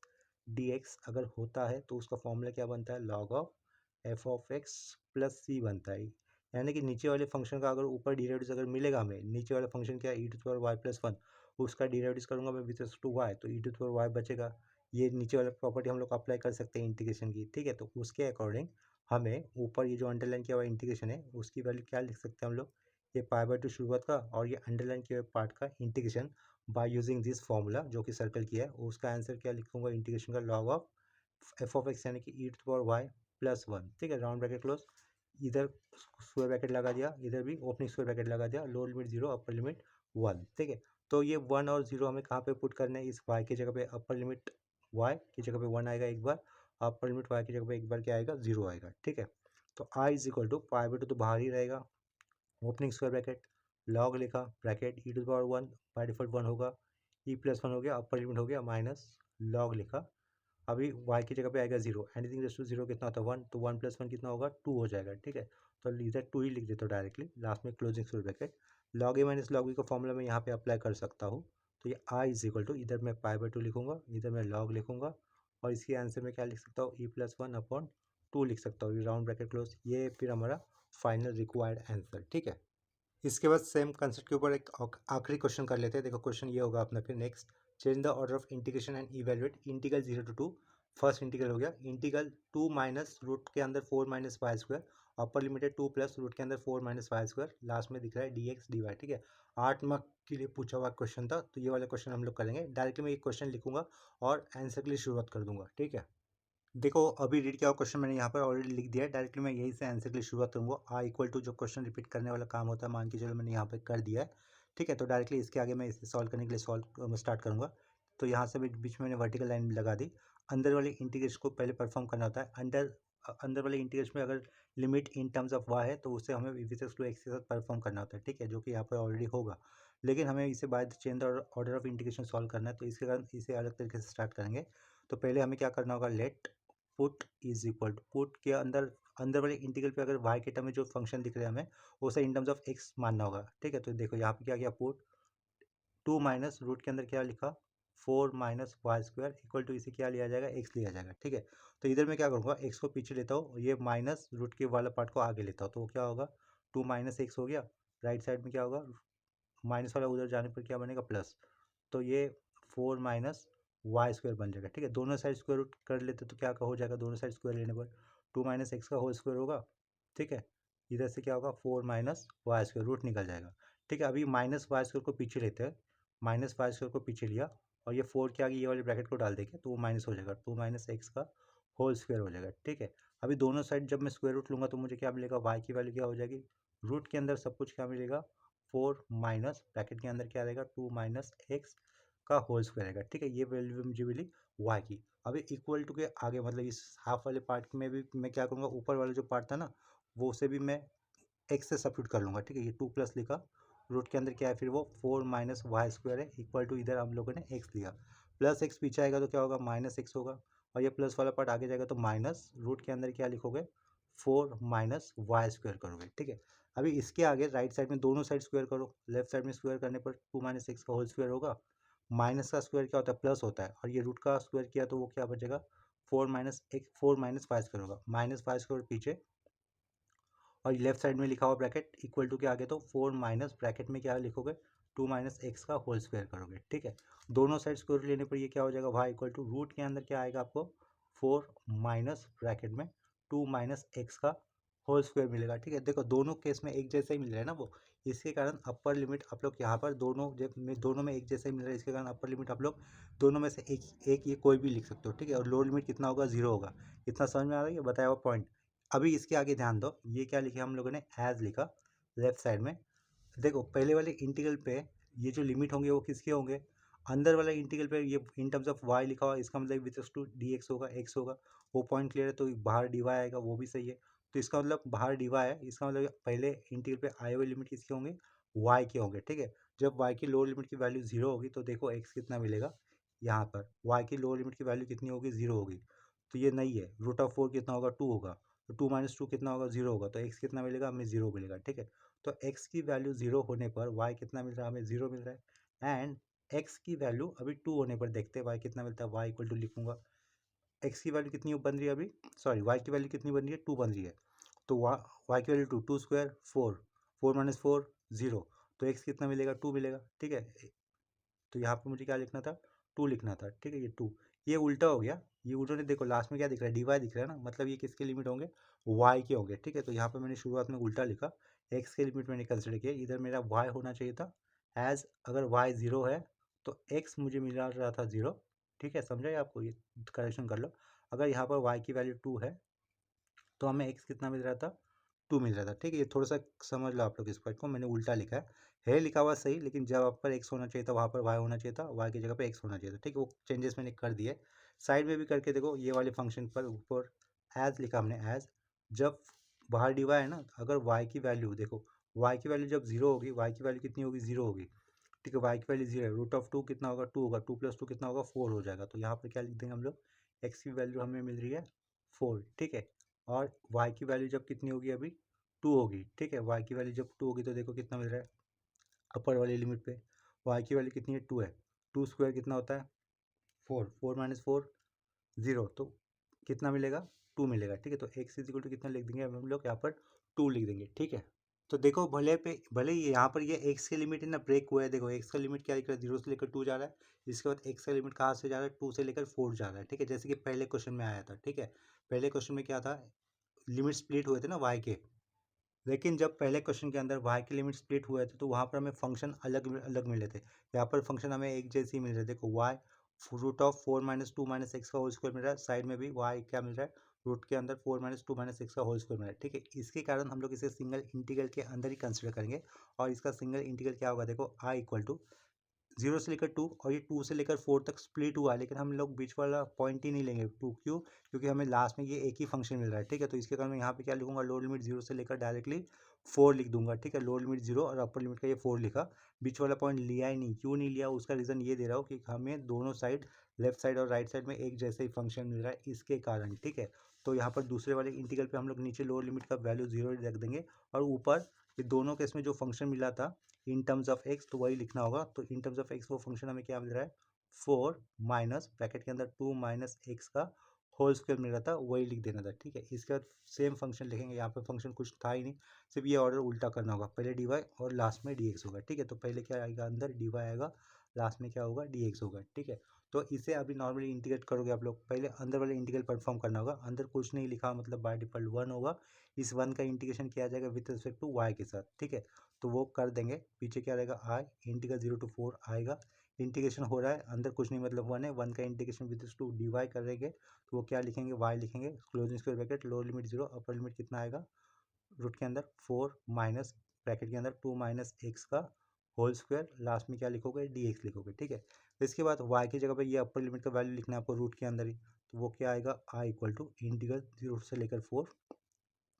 d x अगर होता है तो उसका फॉर्मूला क्या बनता है, log of f of x plus c बनता है। यानी कि नीचे वाले फंक्शन का अगर ऊपर डेरिवेटिव अगर मिलेगा हमें, नीचे वाला फंक्शन क्या है e to power y plus one, उसका डेरिवेटिव करूँगा मैं विद रिस्पेक्ट टू वाई, तो e to the power y बचेगा। ये नीचे वाला प्रॉपर्टी हम लोग अप्लाई कर सकते हैं इंटीग्रेशन की, ठीक है। तो उसके अकॉर्डिंग हमें ऊपर ये जो अंडरलाइन किया हुआ इंटीग्रेशन है उसकी वैल्यू क्या लिख सकते हैं हम लोग, ये पाई बाय टू शुरुआत का और ये अंडरलाइन किए हुए पार्ट का integration by using this formula जो कि सर्कल किया है, उसका आंसर क्या लिखूंगा, इंटीग्रेशन का log of f of x यानी कि e to the power y plus one, ठीक है। राउंड ब्रैकेट क्लोज, इधर स्क्वायर ब्रैकेट लगा दिया, इधर भी ओपनिंग स्क्वायर ब्रैकेट लगा दिया, lower limit zero upper limit one, ठीक है। तो ये वन और जीरो हमें कहाँ पे पुट करना है, इस वाई की जगह पे अपर लिमिट वाई की जगह पे वन आएगा एक बार, अपर लिमिट वाई की जगह पे एक बार क्या आएगा, जीरो आएगा, ठीक है। तो I is equal to pi by two तो बाहर ही रहेगा, ओपनिंग स्क्वायर ब्रैकेट लॉग लिखा bracket e to the power one by default one होगा, ई प्लस वन हो गया, अपर लिमिट हो गया माइनस लॉग लिखा, अभी y की जगह पे आएगा zero, anything raise to zero कितना होता है वन, तो वन प्लस वन कितना होगा टू हो जाएगा, ठीक है। तो इधर टू ही लिख देता हूँ डायरेक्टली, लास्ट में क्लोजिंग स्क्वायर ब्रैकेट लॉग ए माइनस लॉग बी का फॉर्मूला मैं यहाँ पे अप्लाई कर सकता हूँ। तो ये आई इज इक्वल टू, इधर मैं पाई बाय टू लिखूंगा, इधर मैं लॉग लिखूंगा और इसके आंसर में क्या लिख सकता हूँ, E plus one upon two लिख सकता हूँ, राउंड ब्रैकेट क्लोज, ये फिर हमारा फाइनल रिक्वायर्ड आंसर, ठीक है। इसके बाद सेम कंसेप्ट के ऊपर एक आखिरी क्वेश्चन कर लेते हैं। देखो क्वेश्चन ये होगा अपना फिर next, change the order of integration and evaluate integral zero to two, first integral हो गया इंटीग्रल टू माइनस रूट के अंदर four minus y square, upper limited two plus root के अंदर four minus y square, last में दिख रहा है डी एक्स डी वाई, ठीक है। 8 मार्क के लिए पूछा हुआ क्वेश्चन था, तो ये वाला क्वेश्चन हम लोग करेंगे। डायरेक्टली मैं एक क्वेश्चन लिखूंगा और आंसर के लिए शुरुआत कर दूंगा, ठीक है। देखो अभी रीड किया हुआ क्वेश्चन मैंने यहाँ पर ऑलरेडी लिख दिया है, डायरेक्टली मैं यही से आंसर के लिए शुरुआत करूँगा। आ इक्वल टू जो क्वेश्चन रिपीट करने वाला काम होता है मान के चलो मैंने यहाँ पे कर दिया है, ठीक है। तो डायरेक्टली इसके आगे मैं इसे सॉल्व करने के लिए सॉल्व स्टार्ट करूँगा। तो यहाँ से बीच में मैंने वर्टिकल लाइन लगा दी, अंदर वाले इंटीग्रेशन को पहले परफॉर्म करना होता है। अंदर वाले इंटीग्रेशन में अगर limit in terms of y है तो उसे हमें विद रिस्पेक्ट टू एक्स के साथ परफॉर्म करना होता है, ठीक है, जो कि यहाँ पर ऑलरेडी होगा। लेकिन हमें इसे by the change order of integration solve करना है, तो इसके कारण इसे अलग तरीके से स्टार्ट करेंगे। तो पहले हमें क्या करना होगा, let put is equal to, put के अंदर अंदर वाले इंटीग्रल पे अगर वाई के टर्म में जो फंक्शन दिख रहे हैं हमें उसे इन टर्म्स ऑफ एक्स मानना होगा, ठीक है। तो देखो यहाँ पे क्या किया, पुट टू माइनस रूट के अंदर क्या लिखा, four minus y square equal to, इसे क्या लिया जाएगा, एक्स लिया जाएगा, ठीक है। तो इधर मैं क्या करूँगा, एक्स को पीछे लेता हूँ, ये माइनस रूट के वाला पार्ट को आगे लेता हूँ, तो क्या होगा, टू माइनस एक्स हो गया, राइट साइड में क्या होगा, माइनस वाला उधर जाने पर क्या बनेगा, प्लस। तो ये फोर माइनस वाई स्क्वायर बन जाएगा, ठीक है। दोनों साइड स्क्वायर रूट कर लेते तो क्या हो जाएगा, दोनों साइड स्क्वायर लेने पर टू माइनस एक्स का होल स्क्वायर होगा, ठीक है। इधर से क्या होगा, four minus y square root निकल जाएगा, ठीक है। अभी माइनस वाई स्क्वायर को पीछे लेते हैं, माइनस वाई स्क्वायर को पीछे लिया और ये फोर के आगे ये वाले ब्रैकेट को डाल देंगे तो वो माइनस हो जाएगा, टू माइनस एक्स का होल स्क्वायर हो जाएगा, ठीक है। अभी दोनों साइड जब मैं स्क्वायर रूट लूँगा तो मुझे क्या मिलेगा, वाई की वैल्यू क्या हो जाएगी, रूट के अंदर सब कुछ क्या मिलेगा, फोर माइनस ब्रैकेट के अंदर क्या रहेगा, टू माइनस एक्स का होल स्क्वायर रहेगा, ठीक है। ये वैल्यू मुझे मिली वाई की। अभी इक्वल टू के आगे मतलब इस हाफ वाले पार्ट में भी मैं क्या करूँगा, ऊपर वाला जो पार्ट था ना वो उसे भी मैं एक्स से सब्स्टिट्यूट कर लूँगा, ठीक है। ये टू प्लस लिखा, रूट के अंदर क्या है फिर वो फोर माइनस वाई स्क्वायर है इक्वल टू, इधर हम लोगों ने एक्स लिया, प्लस एक्स पीछे आएगा तो क्या होगा, माइनस एक्स होगा और ये प्लस वाला पार्ट आगे जाएगा तो माइनस रूट के अंदर क्या लिखोगे, फोर माइनस वाई स्क्वायर करोगे, ठीक है। अभी इसके आगे राइट साइड में दोनों साइड स्क्वायर करो, लेफ्ट साइड में स्क्वायर करने पर टू माइनस एक्स का होल स्क्वायर होगा, माइनस का स्क्वायर क्या होता है, प्लस होता है, और ये रूट का स्क्वायर किया तो वो क्या बचेगा, फोर माइनस फाइव स्क्वायर होगा, माइनस फाइव स्क्वायर पीछे और लेफ्ट साइड में लिखा हुआ ब्रैकेट इक्वल टू के आगे तो फोर माइनस ब्रैकेट में क्या लिखोगे, टू माइनस एक्स का होल स्क्वायर करोगे, ठीक है। दोनों साइड स्क्वायर लेने पर ये क्या हो जाएगा, वाई इक्वल टू रूट के अंदर क्या आएगा आपको, फोर माइनस ब्रैकेट में टू माइनस एक्स का होल स्क्वायर मिलेगा, ठीक है। देखो दोनों केस में एक जैसा ही मिल रहा है ना वो, इसके कारण अपर लिमिट आप लोग यहाँ पर दोनों में एक जैसा ही मिल रहा है, इसके कारण अपर लिमिट आप लोग दोनों में से एक ये कोई भी लिख सकते हो, ठीक है। और लोअर लिमिट कितना होगा, जीरो होगा। इतना समझ में आ रहा है ये बताया हुआ पॉइंट। अभी इसके आगे ध्यान दो, ये क्या लिखे हम लोगों ने, एज लिखा लेफ्ट साइड में। देखो पहले वाले इंटीग्रल पे ये जो लिमिट होंगे वो किसके होंगे, अंदर वाला इंटीग्रल पे ये इन टर्म्स ऑफ वाई लिखा हुआ, इसका मतलब विद टू डी एक्स होगा, एक्स होगा, वो पॉइंट क्लियर है। तो बाहर डी वाई आएगा, वो भी सही है। तो इसका मतलब बाहर डी वाई है, इसका मतलब पहले इंटीग्रल पे आए हुए लिमिट किसके होंगे, वाई के होंगे, ठीक है। जब वाई की लोअर लिमिट की वैल्यू जीरो होगी तो देखो एक्स कितना मिलेगा, यहाँ पर वाई की लोअर लिमिट की वैल्यू कितनी होगी, जीरो होगी। तो ये नहीं है, रूट ऑफ फोर कितना होगा, टू होगा, तो टू माइनस टू कितना होगा, जीरो होगा, तो एक्स कितना मिलेगा, हमें जीरो मिलेगा, ठीक है। तो एक्स की वैल्यू जीरो होने पर वाई कितना मिल रहा है, हमें जीरो मिल रहा है। एंड एक्स की वैल्यू अभी टू होने पर देखते हैं वाई कितना मिलता है, वाई इक्वल टू लिखूंगा, एक्स की वैल्यू कितनी बन रही है अभी, सॉरी वाई की वैल्यू कितनी बन रही है, टू बन रही है। तो वाई की value two, two square four, four minus four zero, तो एक्स कितना मिलेगा, टू मिलेगा, ठीक है। तो यहाँ पर मुझे क्या लिखना था, 2 लिखना था, ठीक है। ये 2 ये उल्टा हो गया, ये उन्होंने देखो लास्ट में क्या दिख रहा है, dy दिख रहा है ना, मतलब ये किसके लिमिट होंगे, y के होंगे, ठीक है। तो यहाँ पर मैंने शुरुआत में उल्टा लिखा, x के लिमिट मैंने कंसिडर किया, इधर मेरा y होना चाहिए था एज, अगर y 0 है तो x मुझे मिल रहा था 0, ठीक है। समझा, आपको ये करेक्शन कर लो। अगर यहाँ पर y की वैल्यू 2 है तो हमें x कितना मिल रहा था, 2 मिल रहा था, ठीक है। ये थोड़ा सा समझ लो आप लोग इस पॉइंट को, मैंने उल्टा लिखा है लिखा हुआ सही, लेकिन जब आप पर x होना चाहिए था वहाँ पर y होना चाहिए था, y की जगह पे x होना चाहिए था, ठीक है। वो चेंजेस मैंने कर दिए। साइड में भी करके देखो, ये वाले फंक्शन पर ऊपर एज लिखा हमने, एज जब बाहर dy है ना, अगर y की वैल्यू देखो, y की वैल्यू जब 0 होगी, y की वैल्यू कितनी होगी, 0 होगी, ठीक है। y की वैल्यू 0 है, रूट ऑफ 2 कितना होगा, 2 होगा, 2 प्लस 2 कितना होगा, 4 हो जाएगा। तो यहाँ पर क्या लिख देंगे हम लोग, x की वैल्यू हमें मिल रही है 4, ठीक है। और y की वैल्यू जब कितनी होगी, अभी 2 होगी, ठीक है। y की वैल्यू जब 2 होगी तो देखो कितना मिल रहा है अपर वाली लिमिट पे, y की वैल्यू कितनी है, 2 है, 2 स्क्वायर कितना होता है, 4, 4 माइनस 4 0, तो कितना मिलेगा, 2 मिलेगा, ठीक है। तो x इज इक्वल टू कितना लिख देंगे हम लोग यहाँ पर, 2 लिख देंगे, ठीक है। तो देखो भले ही यहाँ पर ये x की लिमिट है ना ब्रेक हुआ है, देखो x का लिमिट क्या दिख रहा है, 0 से लेकर 2 जा रहा है, इसके बाद x का लिमिट कहाँ से जा रहा है, 2 से लेकर 4 जा रहा है, ठीक है। जैसे कि पहले क्वेश्चन में आया था, ठीक है। पहले क्वेश्चन में क्या था, लिमिट स्प्लिट हुए थे ना y के, लेकिन जब पहले क्वेश्चन के अंदर y के लिमिट स्प्लिट हुए थे तो वहाँ पर हमें फंक्शन अलग अलग मिले थे, यहाँ पर फंक्शन हमें एक जैसे ही मिल रहे थे। देखो y root of 4 minus 2 minus x का होल स्क्वायर मिल रहा है, साइड में भी y क्या मिल रहा है, रूट के अंदर 4 माइनस 2 माइनस एक्स का होल स्क्वायर मिल रहा है, ठीक है। इसके कारण हम लोग इसे सिंगल इंटीग्रल के अंदर ही कंसिडर करेंगे, और इसका सिंगल इंटीग्रल क्या होगा, देखो i इक्वल टू 0 से लेकर 2, और ये 2 से लेकर 4 तक स्प्लिट हुआ है, लेकिन हम लोग बीच वाला पॉइंट ही नहीं लेंगे 2, क्यों, क्योंकि हमें लास्ट में ये एक ही फंक्शन मिल रहा है, ठीक है। तो इसके कारण मैं यहाँ पे क्या लिखूंगा, लोअर लिमिट 0 से लेकर डायरेक्टली 4 लिख दूंगा, ठीक है। लोअर लिमिट 0 और अपर लिमिट का ये 4 लिखा, बीच वाला पॉइंट लिया ही नहीं, क्यों नहीं लिया, उसका रीज़न ये दे रहा हूँ कि हमें दोनों साइड, लेफ्ट साइड और राइट साइड में एक जैसे ही फंक्शन मिल रहा है, इसके कारण, ठीक है। तो यहाँ पर दूसरे वाले इंटीग्रल पे हम लोग नीचे लोअर लिमिट का वैल्यू 0 रख देंगे, और ऊपर ये दोनों केस में जो फंक्शन मिला था इन टर्म्स ऑफ एक्स, तो वही लिखना होगा। तो इन टर्म्स ऑफ एक्स वो फंक्शन हमें क्या मिल रहा है, 4 माइनस ब्रैकेट के अंदर 2 माइनस एक्स का होल स्क्वायर मिल रहा था, वही लिख देना था, ठीक है। इसके बाद सेम फंक्शन लिखेंगे, यहाँ पे फंक्शन कुछ था ही नहीं, सिर्फ ये ऑर्डर उल्टा करना होगा, पहले डी वाई और लास्ट में डी एक्स होगा, ठीक है। तो पहले क्या आएगा, अंदर डी वाई आएगा, लास्ट में क्या होगा, डी एक्स होगा, ठीक है। तो इसे अभी नॉर्मली इंटीग्रेट करोगे आप लोग, पहले अंदर वाले इंटीग्रल परफॉर्म करना होगा, अंदर कुछ नहीं लिखा मतलब बाय डिफॉल्ट 1 होगा, इस 1 का इंटीग्रेशन किया जाएगा विद रिस्पेक्ट टू वाई के साथ, ठीक है। तो वो कर देंगे, पीछे क्या रहेगा, आई इंटीग्रल 0 to 4 आएगा, इंटीग्रेशन हो रहा है, अंदर कुछ नहीं मतलब 1 है, 1 का integration with to d y करेंगे, तो वो क्या लिखेंगे, वाई लिखेंगे, closing square bracket, lower limit 0, upper limit कितना आएगा, रूट के अंदर 4 माइनस ब्रैकेट के अंदर 2 माइनस एक्स का होल स्क्वायर, लास्ट में क्या लिखोगे, डी एक्स लिखोगे, ठीक है। इसके बाद वाई की जगह पे ये अपर लिमिट का वैल्यू लिखना है आपको रूट के अंदर ही, तो वो क्या आएगा, आई इक्वल टू इंटीग्रल 0 से लेकर 4,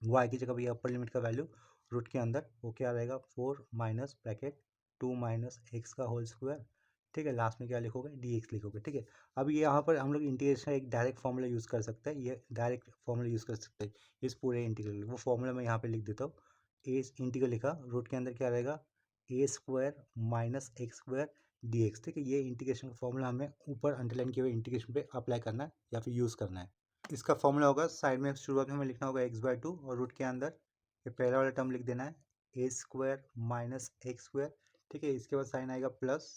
वाई की जगह पे ये अपर लिमिट का वैल्यू रूट के अंदर वो क्या रहेगा, 4 माइनस ब्रैकेट 2 माइनस एक्स का होल स्क्वायर, ठीक है। लास्ट में क्या लिखोगे, डी एक्स लिखोगे, ठीक है। अब ये यहाँ पर हम लोग इंटीग्रेशन एक डायरेक्ट फॉर्मूला यूज़ कर सकते हैं, ये डायरेक्ट फॉर्मूला यूज़ कर सकते हैं इस पूरे इंटीग्रल, वो फॉर्मूला मैं यहाँ पे लिख देता हूँ। ए इंटीग्रल लिखा, रूट के अंदर क्या रहेगा, a square minus x square d x, ठीक है। ये इंटीग्रेशन का फॉर्मूला हमें ऊपर अंडरलाइन किए हुए इंटीग्रेशन पे अप्लाई करना है या फिर यूज़ करना है। इसका फॉर्मूला होगा, साइड में शुरुआत में हमें लिखना होगा x/2, और रूट के अंदर ये पहला वाला टर्म लिख देना है, ए स्क्वायर माइनस एक्स स्क्वायर, ठीक है। इसके बाद साइन आएगा प्लस,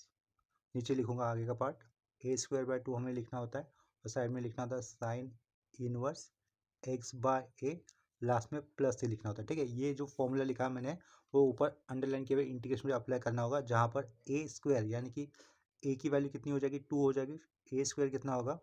नीचे लिखूंगा आगे का पार्ट, a²/2 हमें लिखना होता है, और साइड में लिखना होता है साइन इनवर्स x/a, लास्ट में प्लस से लिखना होता है, ठीक है। ये जो फॉर्मूला लिखा है मैंने, वो ऊपर अंडरलाइन किए हुए इंटीग्रेशन में अप्लाई करना होगा, जहाँ पर ए स्क्वायर यानी कि ए की वैल्यू कितनी हो जाएगी, 2 हो जाएगी, ए स्क्वायर कितना होगा,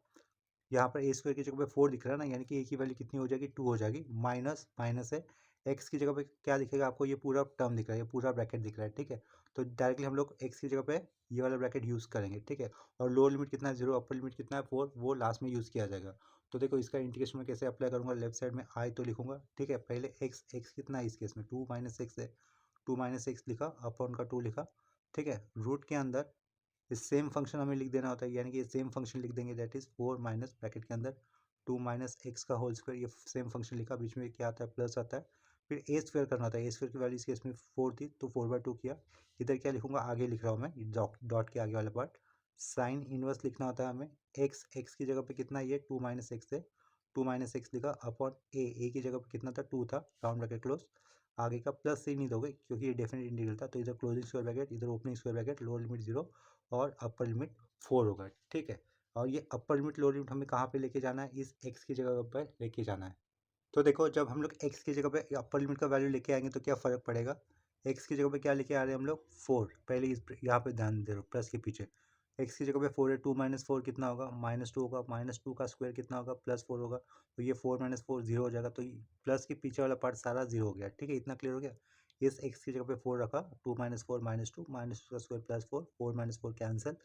यहाँ पर ए स्क्वायर की जगह पे 4 दिख रहा है ना, यानी कि ए की वैल्यू कितनी हो जाएगी, 2 हो जाएगी, माइनस माइनस है, एक्स की जगह पे क्या दिखेगा आपको, ये पूरा टर्म दिख रहा है, ये पूरा ब्रैकेट दिख रहा है, ठीक है। तो डायरेक्टली हम लोग एक्स की जगह पे ये वाला ब्रैकेट यूज़ करेंगे, ठीक है। और लोअर लिमिट कितना है 0, अपर लिमिट कितना है 4, वो लास्ट में यूज़ किया जाएगा। तो देखो इसका इंटीग्रेशन में कैसे अप्लाई करूँगा, लेफ्ट साइड में आई तो लिखूंगा, ठीक है। पहले एक्स, एक्स कितना है इस केस में 2 माइनस एक्स है, 2 माइनस एक्स लिखा, अपॉन का 2 लिखा, ठीक है। रूट के अंदर इस सेम फंक्शन हमें लिख देना होता है, यानी कि सेम फंक्शन लिख देंगे, दैट इज 4 माइनस ब्रैकेट के अंदर 2 माइनस एक्स का होल स्क्वायर, ये सेम फंक्शन लिखा, बीच में क्या आता है, प्लस आता है, फिर ए स्क्वायर करना होता है, ए स्क्वायर की वैल्यू इस केस में 4 थी, तो 4/2 किया, इधर क्या लिखूंगा, आगे लिख रहा हूँ मैं, डॉट के आगे वाला पार्ट, साइन इनवर्स लिखना होता है हमें, एक्स, एक्स की जगह पे कितना, ये 2 माइनस एक्स है, 2 माइनस एक्स लिखा, अपॉन ए की जगह पे कितना था, 2 था, राउंड ब्रैकेट क्लोज, आगे का प्लस से ही नहीं दोगे क्योंकि ये डेफिनेट इंटीग्रल था, तो इधर क्लोजिंग स्क्वायर ब्रैकेट, इधर opening square bracket, lower limit 0, और अपर लिमिट 4 होगा, ठीक है। और ये अपर लिमिट लोअर लिमिट हमें कहाँ पे लेके जाना है, इस x की जगह पर लेके जाना है। तो देखो जब हम लोग x की जगह पे अपर लिमिट का वैल्यू लेके आएंगे तो क्या फ़र्क पड़ेगा, x की जगह पे क्या लेके आ रहे हैं हम लोग 4, पहले इस यहाँ पे ध्यान दे रहे हो प्लस के पीछे, x की जगह पे 4 है, 2 माइनस 4 कितना होगा, -2 होगा, -2 का स्क्वायर कितना होगा, +4 होगा, तो ये 4 माइनस 4 जीरो हो जाएगा, तो प्लस के पीछे वाला पार्ट सारा जीरो हो गया, ठीक है, इतना क्लियर हो गया। इस x की जगह पे 4 रखा, 2 माइनस 4 -2 का स्क्वायर +4, 4 माइनस 4 कैंसिल,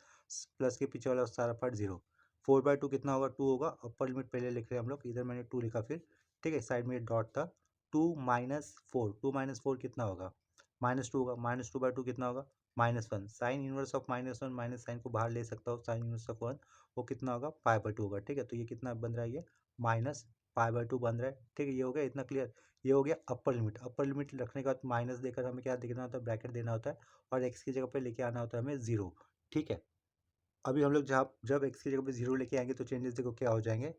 प्लस के पीछे वाला सारा पार्ट जीरो, 4/2 कितना होगा, 2 होगा, अपर लिमिट पहले लिख रहे हैं हम लोग, इधर मैंने 2 लिखा फिर, ठीक है, साइड में डॉट था, 2 माइनस 4 कितना होगा, -2 होगा, -2/2 कितना होगा, -1, sine inverse of -1 minus sine को बाहर ले सकता हो, साइन इनवर्स ऑफ 1 वो कितना होगा, π/2 होगा, ठीक है। तो ये कितना बन रहा है, ये -π/2 बन रहा है, ठीक है, ये हो गया, इतना क्लियर। ये हो गया अपर लिमिट। अपर लिमिट रखने के बाद माइनस देकर हमें क्या देखना होता है, ब्रैकेट देना होता है, और एक्स की जगह पर लेके आना होता है हमें 0, ठीक है। अभी हम लोग जब एक्स की जगह पे 0 लेके आएंगे तो चेंजेस देखो क्या हो जाएंगे,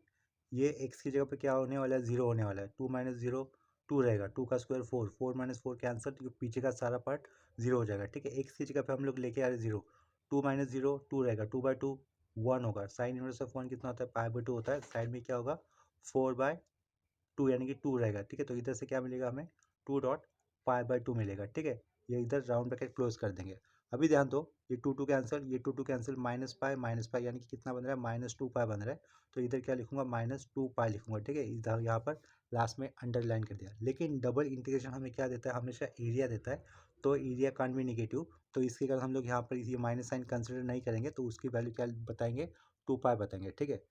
ये एक्स की जगह पे क्या होने वाला है, 0 होने वाला है, 2 माइनस 0 2 रहेगा, 2 का स्क्वायर 4, 4 माइनस 4 कैंसर, तो पीछे का सारा पार्ट 0 हो जाएगा, ठीक है। एक्स की जगह पे हम लोग लेके आ रहे 0, 2 माइनस 0 2 रहेगा, 2/2 1 होगा, साइन इनवर्स ऑफ 1 कितना होता है, π/2 होता है, साइड में क्या होगा 4/2 यानी कि 2 रहेगा, ठीक है। तो इधर से क्या मिलेगा हमें 2.π/2 मिलेगा, ठीक है। ये इधर राउंड ब्रैकेट क्लोज कर देंगे। अभी ध्यान दो, ये 2 कैंसिल, ये 2 कैंसिल, -π यानी कि कितना बन रहा है, -2π बन रहा है, तो इधर क्या लिखूंगा, -2π लिखूंगा, ठीक है। इधर यहाँ पर लास्ट में अंडरलाइन कर दिया। लेकिन डबल इंटीग्रेशन हमें क्या देता है, हमेशा एरिया देता है, तो एरिया कांट बी निगेटिव, तो इसके कारण हम लोग यहाँ पर ये माइनस साइन कंसिडर नहीं करेंगे, तो उसकी वैल्यू क्या बताएंगे, 2π बताएंगे, ठीक है।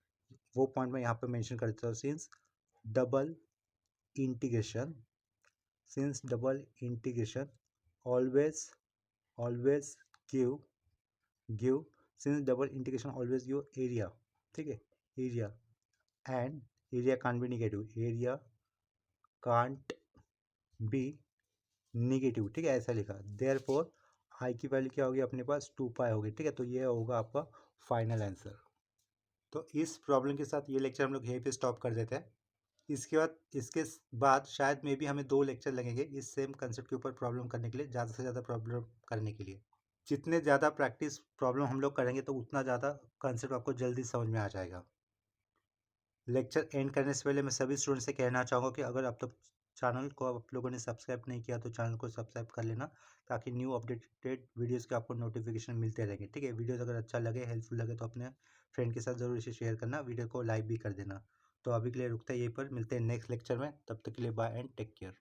वो पॉइंट मैं यहाँ पर मैंशन कर देता हूँ, since double integration always give since double integration always give area, ठीक है, area and area can't be negative, area can't be negative, ठीक है, ऐसा लिखा। therefore आई की वैल्यू क्या होगी अपने पास, 2π होगी, ठीक है। तो ये होगा आपका फाइनल आंसर। तो इस प्रॉब्लम के साथ ये लेक्चर हम लोग यहीं पे स्टॉप कर देते हैं। इसके बाद शायद मे भी हमें 2 लेक्चर लगेंगे इस सेम कंसेप्ट के ऊपर प्रॉब्लम करने के लिए, ज़्यादा से ज़्यादा प्रॉब्लम करने के लिए। जितने ज़्यादा प्रैक्टिस प्रॉब्लम हम लोग करेंगे तो उतना ज़्यादा कंसेप्ट आपको जल्दी समझ में आ जाएगा। लेक्चर एंड करने से पहले मैं सभी स्टूडेंट से कहना चाहूँगा कि अगर आप चैनल को आप लोगों ने सब्सक्राइब नहीं किया तो चैनल को सब्सक्राइब कर लेना, ताकि न्यू अपडेटेड वीडियोस के आपको नोटिफिकेशन मिलते रहेंगे, ठीक है। वीडियो अगर अच्छा लगे, हेल्पफुल लगे, तो अपने फ्रेंड के साथ ज़रूर इसे शेयर करना, वीडियो को लाइक भी कर देना। तो अभी के लिए रुकते हैं यहीं पर, मिलते हैं नेक्स्ट लेक्चर में, तब तक के लिए बाय एंड टेक केयर।